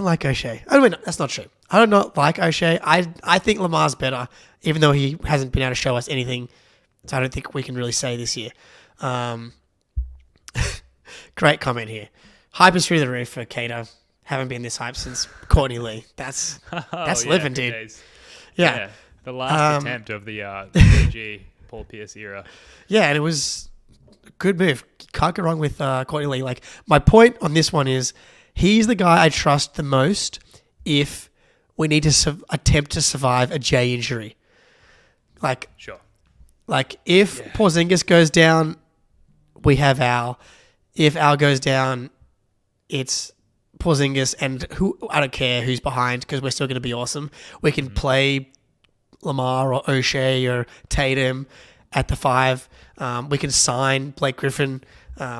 like O'Shea. I mean, that's not true. I do not like O'Shea. I think Lamar's better, even though he hasn't been able to show us anything. So I don't think we can really say this year. Great comment here. Hype is through the roof for Cater. Haven't been this hype since Courtney Lee. That's living, dude. Days. Yeah. The last attempt of the PG Paul Pierce era. Yeah, and it was a good move. Can't go wrong with Courtney Lee. Like, my point on this one is he's the guy I trust the most if we need to attempt to survive a J injury. Like, Sure. Like, if Porzingis goes down, we have Al. If Al goes down, it's Porzingis, and I don't care who's behind because we're still going to be awesome. We can play Lamar or O'Shea or Tatum at the 5. We can sign Blake Griffin.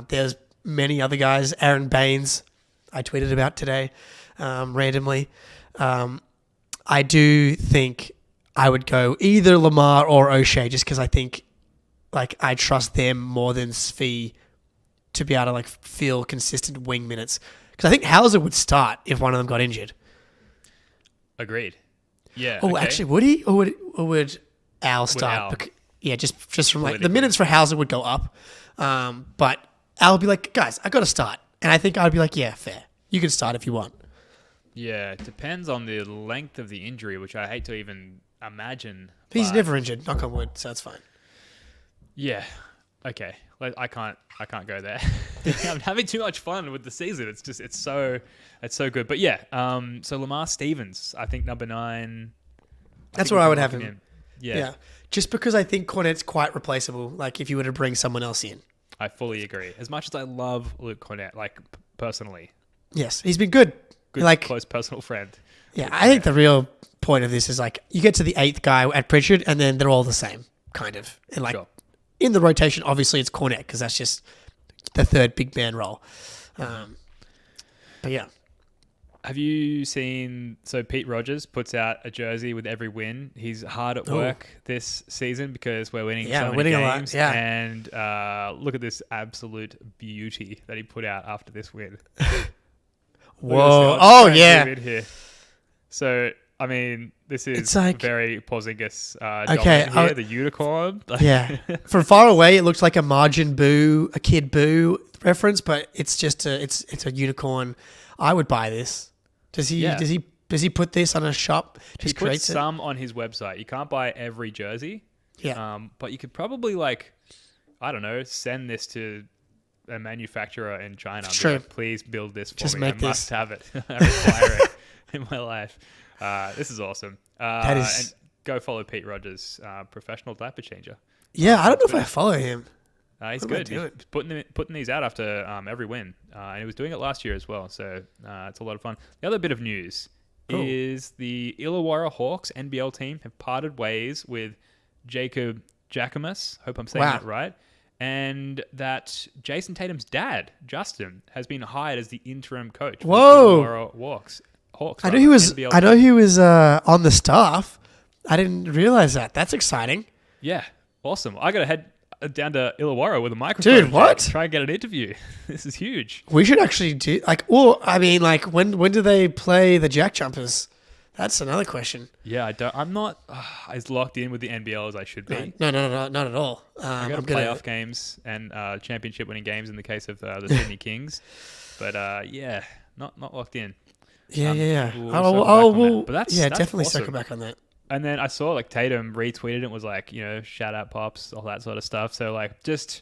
There's many other guys. Aaron Baines, I tweeted about today randomly. I do think I would go either Lamar or O'Shea just because I think I trust them more than Svi to be able to feel consistent wing minutes. Because I think Hauser would start if one of them got injured. Agreed. Yeah. Oh, okay. actually, would he? Or would Al start? Al. Just from the minutes for Hauser would go up. But Al would be like, guys, I got to start. And I think I'd be like, yeah, fair. You can start if you want. Yeah, it depends on the length of the injury, which I hate to even imagine. He's never injured, knock on wood, so that's fine. Yeah. Okay. I can't go there. I'm having too much fun with the season. It's so good. But yeah, so Lamar Stevens, I think number 9. That's where I would have him. Yeah. Just because I think Cornett's quite replaceable, if you were to bring someone else in. I fully agree. As much as I love Luke Cornett, personally. Yes, he's been good. Good, close personal friend. Yeah, I think the real point of this is you get to the 8th guy at Pritchard and then they're all the same, kind of. And sure. In the rotation, obviously it's Cornett because that's just the 3rd big man role. But yeah. Have you seen... So Pete Rogers puts out a jersey with every win. He's hard at work this season because we're winning so many games. A lot. Yeah. And look at this absolute beauty that he put out after this win. Whoa. Oh, yeah. Here. So, I mean, this is very Porzingis okay, dominant here, the unicorn. Yeah. From far away, it looks like a Margin Boo, a Kid Boo reference, but it's just it's a unicorn. I would buy this. Does he put this on a shop? He puts some on his website. You can't buy every jersey. Yeah. But you could probably I don't know, send this to a manufacturer in China. True. Please build this for just me. Make I this. must have it. I require it in my life. This is awesome. That is. And go follow Pete Rogers, professional diaper changer. Yeah, I don't know if I follow him. He's good. He's putting these out after every win. And he was doing it last year as well. So it's a lot of fun. The other bit of news is the Illawarra Hawks NBL team have parted ways with Jacob Jackamus. Hope I'm saying that right. And that Jason Tatum's dad, Justin, has been hired as the interim coach. Whoa! For the Hawks. I know he was. I know he was on the staff. I didn't realize that. That's exciting. Yeah, awesome. I got to head down to Illawarra with a microphone. Dude, what? Try and get an interview. This is huge. We should actually do when do they play the Jack Jumpers? That's another question. Yeah, I'm not as locked in with the NBL as I should be. No, not at all. I got playoff games and championship winning games in the case of the Sydney Kings, but not locked in. Yeah. But that's definitely awesome. circle back on that. And then I saw Tatum retweeted it, was shout out Pops, all that sort of stuff. So just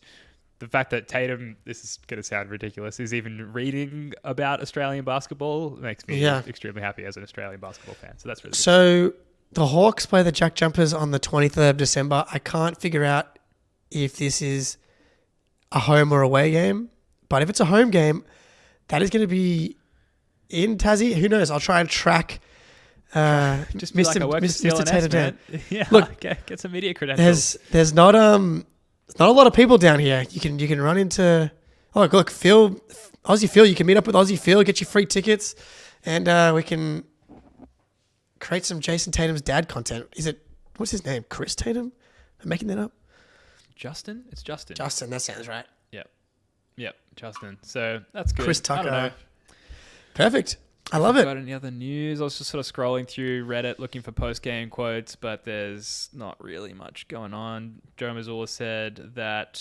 the fact that Tatum, this is going to sound ridiculous, is even reading about Australian basketball makes me extremely happy as an Australian basketball fan. So that's really good. So the Hawks play the Jack Jumpers on the 23rd of December. I can't figure out if this is a home or away game. But if it's a home game, that is going to be in Tassie. Who knows? I'll try and track Just be like, I work for Mr. CLNS, Tatum man. down. Yeah, Look, get some media credentials. There's not a lot of people down here. You can run into look Phil, Aussie Phil. You can meet up with Aussie Phil, get your free tickets, and we can create some Jason Tatum's dad content. What's his name? Chris Tatum? Am I making that up? Justin? It's Justin. Justin, that sounds right. Yep, Justin. So that's good. Chris Tucker. I don't know. Perfect. I love it. Got any other news? I was just sort of scrolling through Reddit looking for post-game quotes, but there's not really much going on. Joe Mazzulla said that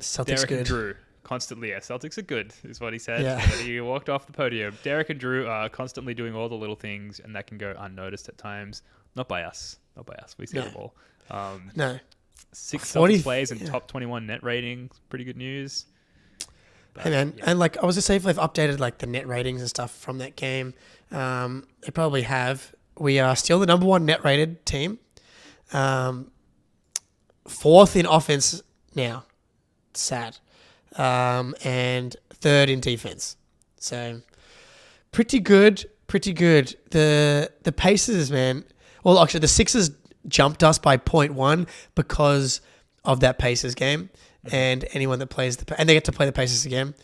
Celtics Derek good. and Jrue constantly, Celtics are good, is what he said. Yeah. He walked off the podium. Derek and Jrue are constantly doing all the little things, and that can go unnoticed at times. Not by us. We see the ball. No. 6 40 Celtics plays and top 21 net rating. Pretty good news. But, Hey man, yeah. and like I was just saying, if they've updated like the net ratings and stuff from that game, they probably have. We are still the number 1 net rated team, 4th in offense now. Sad, and 3rd in defense. So pretty good. The Pacers, man. Well, actually, the Sixers jumped us by 0.1 because of that Pacers game. And anyone that plays and they get to play the Pacers again.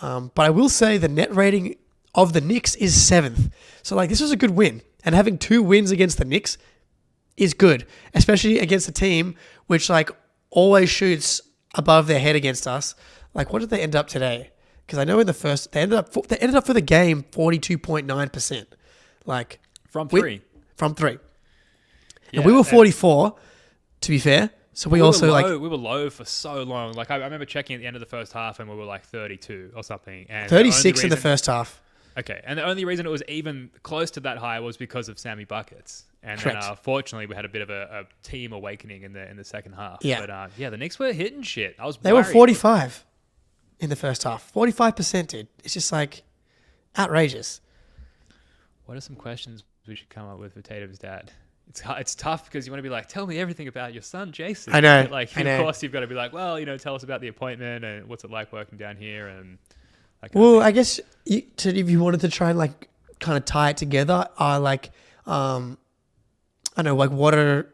But I will say the net rating of the Knicks is 7th. So like this was a good win. And having 2 wins against the Knicks is good, especially against a team which like always shoots above their head against us. Like what did they end up today? Because I know in the first they ended up for the game 42.9%. Like From 3. From 3. Yeah, and we were 44, to be fair. So we also we were low for so long. Like I remember checking at the end of the first half and we were like 32 or something. And 36 in the first half. Okay, and the only reason it was even close to that high was because of Sammy buckets. And Correct. then fortunately we had a bit of a team awakening in the second half. Yeah. But the Knicks were hitting shit. They were 45 in the first half. 45%, dude. It's just like outrageous. What are some questions we should come up with for Tatum's dad? It's tough because you want to be like, tell me everything about your son, Jason. I know. But like, of course, you've got to be like, well, tell us about the appointment and what's it like working down here and. That kind of thing. I guess if you wanted to try and like kind of tie it together, I don't know, like are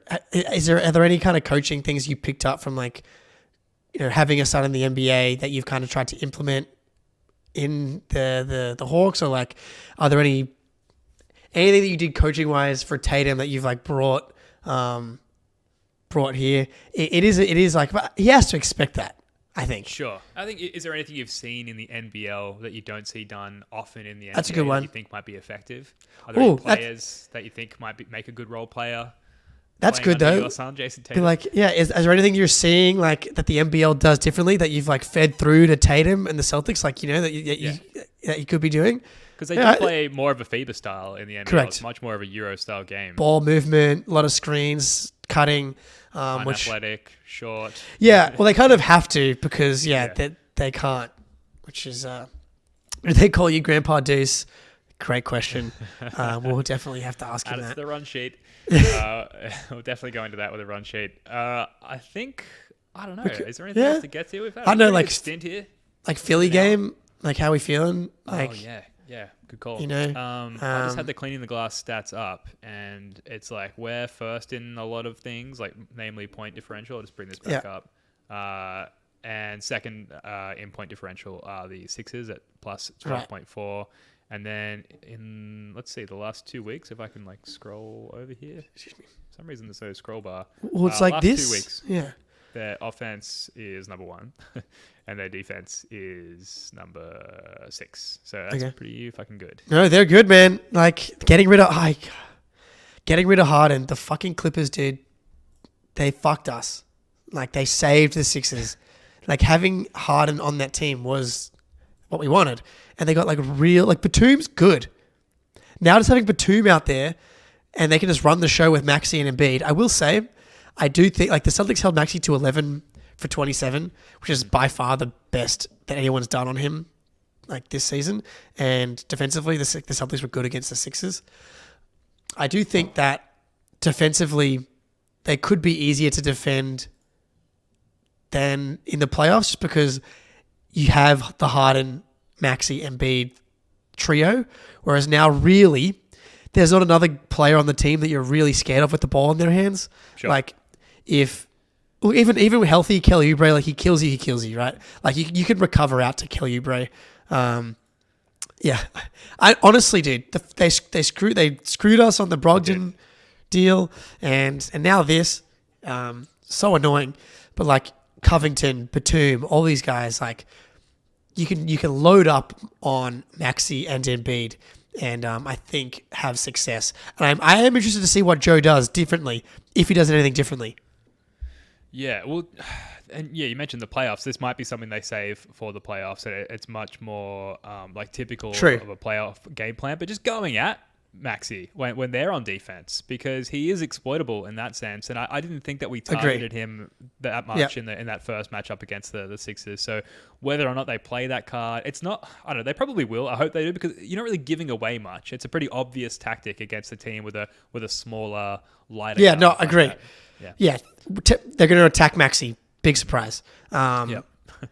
there any kind of coaching things you picked up from like, having a son in the NBA that you've kind of tried to implement in the Hawks, or like, are there anything that you did coaching wise for Tatum that you've like brought here? It is like, but he has to expect that, I think. Sure. I think, is there anything you've seen in the NBL that you don't see done often in the NBA That's a good one. that you think might be effective? Are there any players that you think might make a good role player? That's good though. Your son, Jason Tatum? Be like, is there anything you're seeing like that the NBL does differently that you've like fed through to Tatum and the Celtics, like that you could be doing? Because they do play more of a FIBA style in the NBA. Correct. It's much more of a Euro style game. Ball movement, a lot of screens, cutting, which Unathletic, short. yeah, well they kind of have to because they can't, which is they call you Grandpa Deuce. Great question. We'll definitely have to ask him Add it to that. the run sheet. We'll definitely go into that with a run sheet. I don't know. Is there anything else to get to? We've had I know, pretty like good stint here. Like Philly game, like how we feeling? Like, Yeah, good call. I just had the cleaning the glass stats up, and it's like we're first in a lot of things, like namely point differential. I'll just bring this back up. And second in point differential are the Sixers at plus 12.4. And then let's see, the last 2 weeks, if I can like scroll over here. Excuse me. For some reason there's no scroll bar. Well, it's like last this. 2 weeks. Yeah. Their offense is number 1, and their defense is number 6. So that's pretty fucking good. No, they're good, man. Like getting rid of Harden. The fucking Clippers, dude. They fucked us. Like they saved the Sixers. Like having Harden on that team was what we wanted, and they got like Batum's good. Now just having Batum out there, and they can just run the show with Maxey and Embiid. I will say, I do think like the Celtics held Maxey to 11 for 27, which is by far the best that anyone's done on him like this season. And defensively, the Celtics were good against the Sixers. I do think that defensively, they could be easier to defend than in the playoffs, just because you have the Harden, Maxey, Embiid trio, whereas now really there's not another player on the team that you're really scared of with the ball in their hands. Sure. Like even with healthy Kelly Oubre, like he kills you, right? Like you can recover out to Kelly Oubre. Yeah, I honestly, dude, they screwed us on the Brogdon deal, and now this, so annoying. But like Covington, Batum, all these guys, like you can load up on Maxey and Embiid, and I think have success. And I am interested to see what Joe does differently, if he does anything differently. Yeah, well, and yeah, you mentioned the playoffs. This might be something they save for the playoffs. It's much more like typical of a playoff game plan, but just going at Maxey when they're on defense, because he is exploitable in that sense. And I didn't think that we targeted him that much in that first matchup against the Sixers. So whether or not they play that card, it's not, I don't know, they probably will. I hope they do, because you're not really giving away much. It's a pretty obvious tactic against a team with a smaller, lighter. Yeah, no, agree. That. Yeah. They're going to attack Maxey. Big surprise.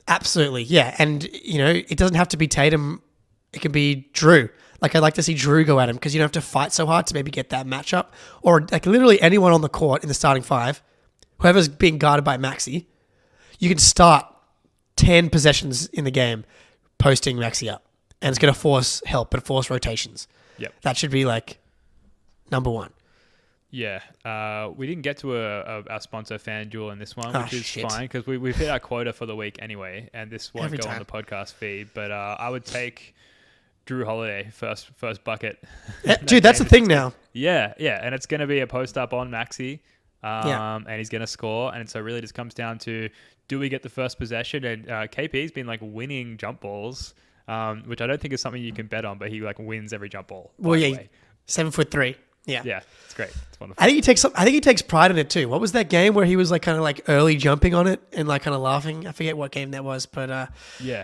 Absolutely. Yeah. And, it doesn't have to be Tatum. It can be Jrue. Like, I'd like to see Jrue go at him, because you don't have to fight so hard to maybe get that matchup. Or, like, literally anyone on the court in the starting five, whoever's being guarded by Maxey, you can start 10 possessions in the game posting Maxey up. And it's going to force help and force rotations. Yep. That should be, like, number one. Yeah, we didn't get to our sponsor FanDuel in this one, which is fine, because we've hit our quota for the week anyway, and this won't go on the podcast feed. But I would take Jrue Holiday first bucket. Dude, that's the thing now. Yeah, and it's going to be a post up on Maxey, and he's going to score, and so it really just comes down to, do we get the first possession? And KP's been like winning jump balls, which I don't think is something you can bet on, but he like wins every jump ball. Well, yeah, 7'3". Yeah, it's great. It's wonderful. I think he takes pride in it too. What was that game where he was like kind of like early jumping on it and like kind of laughing? I forget what game that was, but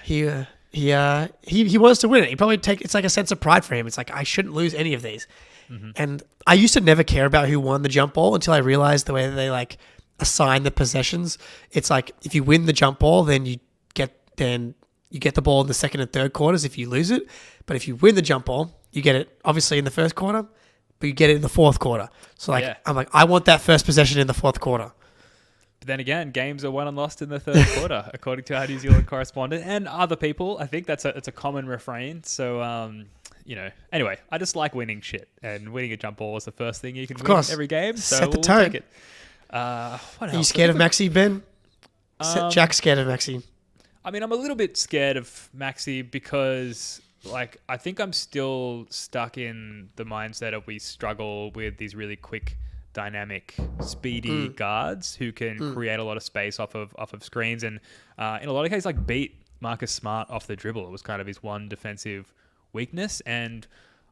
he wants to win it. He probably it's like a sense of pride for him. It's like, I shouldn't lose any of these. Mm-hmm. And I used to never care about who won the jump ball until I realized the way that they like assign the possessions. It's like, if you win the jump ball, then you get the ball in the second and third quarters if you lose it. But if you win the jump ball, you get it obviously in the first quarter, but you get it in the fourth quarter. So I'm like, I want that first possession in the fourth quarter. But then again, games are won and lost in the third quarter, according to our New Zealand correspondent and other people. I think it's a common refrain. So, anyway, I just like winning shit, and winning a jump ball is the first thing you can win every game. So set the tone. Take it. What else? Are you scared of Maxey, Ben? Jack's scared of Maxey. I mean, I'm a little bit scared of Maxey because, like, I think I'm still stuck in the mindset of we struggle with these really quick, dynamic, speedy guards who can create a lot of space off of screens, and in a lot of cases, like, beat Marcus Smart off the dribble. It was kind of his one defensive weakness, and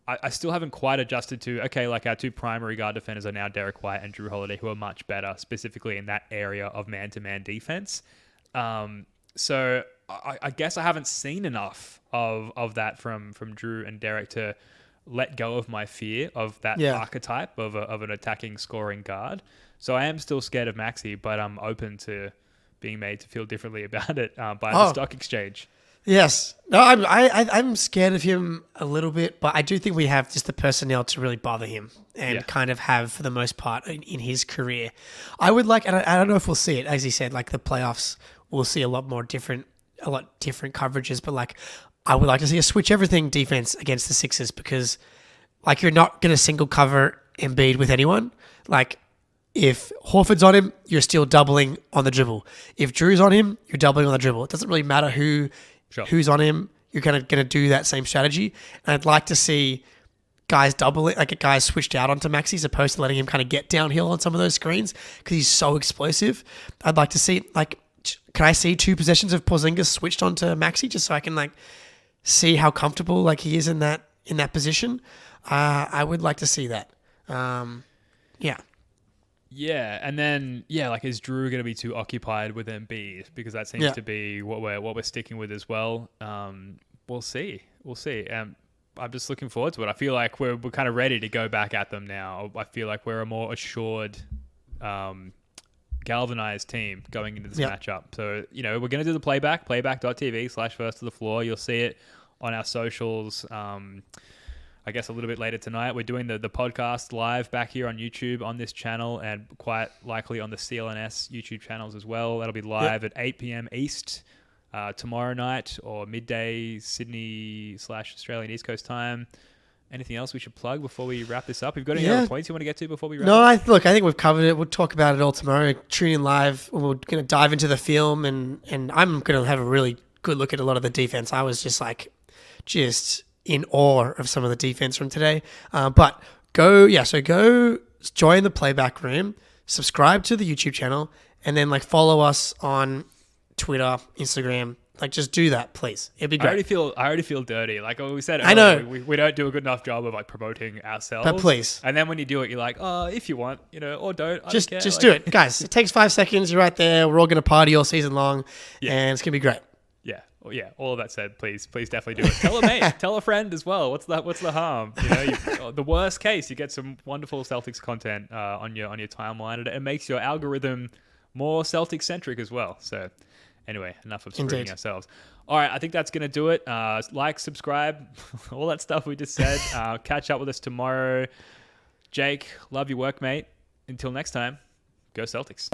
I still haven't quite adjusted to, okay, like, our two primary guard defenders are now Derek White and Jrue Holiday, who are much better, specifically in that area of man-to-man defense. So I guess I haven't seen enough of that from Jrue and Derek to let go of my fear of that archetype of an attacking, scoring guard. So I am still scared of Maxey, but I'm open to being made to feel differently about it by the stock exchange. Yes. No, I'm scared of him a little bit, but I do think we have just the personnel to really bother him and kind of have, for the most part, in his career. I would like, and I don't know if we'll see it, as he said, like the playoffs, we'll see a lot different coverages, but like, I would like to see a switch everything defense against the Sixers, because like, you're not going to single cover Embiid with anyone. Like, if Horford's on him, you're still doubling on the dribble. If Drew's on him, you're doubling on the dribble. It doesn't really matter who's on him. You're going to do that same strategy. And I'd like to see guys double it, like guys switched out onto Maxey as opposed to letting him kind of get downhill on some of those screens, because he's so explosive. I'd like to see, like, can I see 2 possessions of Porzingis switched onto Maxey just so I can like see how comfortable like he is in that position? I would like to see that. Yeah, and then like, is Jrue going to be too occupied with Embiid? Because that seems to be what we're sticking with as well. We'll see. I'm just looking forward to it. I feel like we're kind of ready to go back at them now. I feel like we're a more assured galvanized team going into this Yep. matchup. So, we're going to do the playback.tv/first to the floor. You'll see it on our socials. I guess a little bit later tonight. We're doing the podcast live back here on YouTube on this channel and quite likely on the CLNS YouTube channels as well. That'll be live at 8 p.m. East tomorrow night or midday Sydney/Australian East Coast time. Anything else we should plug before we wrap this up? We've got any other points you want to get to before we wrap No, up? I think we've covered it. We'll talk about it all tomorrow. Tune in live. We're going to dive into the film, and I'm going to have a really good look at a lot of the defense. I was just in awe of some of the defense from today. But go join the playback room, subscribe to the YouTube channel, and then follow us on Twitter, Instagram. Just do that, please. It'd be great. I already feel dirty. Like we said earlier, I know. we don't do a good enough job of promoting ourselves. But please. And then when you do it, you're like, oh, if you want, or don't. I Just don't care. do it. Guys, it takes 5 seconds. You're right there. We're all going to party all season long, and it's going to be great. Yeah. All of that said, please definitely do it. Tell a mate, tell a friend as well. What's the harm? The worst case, you get some wonderful Celtics content on your timeline, and it makes your algorithm more Celtics centric as well. So, anyway, enough of screwing ourselves. All right, I think that's gonna do it. Like, subscribe, all that stuff we just said. Catch up with us tomorrow. Jake, love your work, mate. Until next time, go Celtics.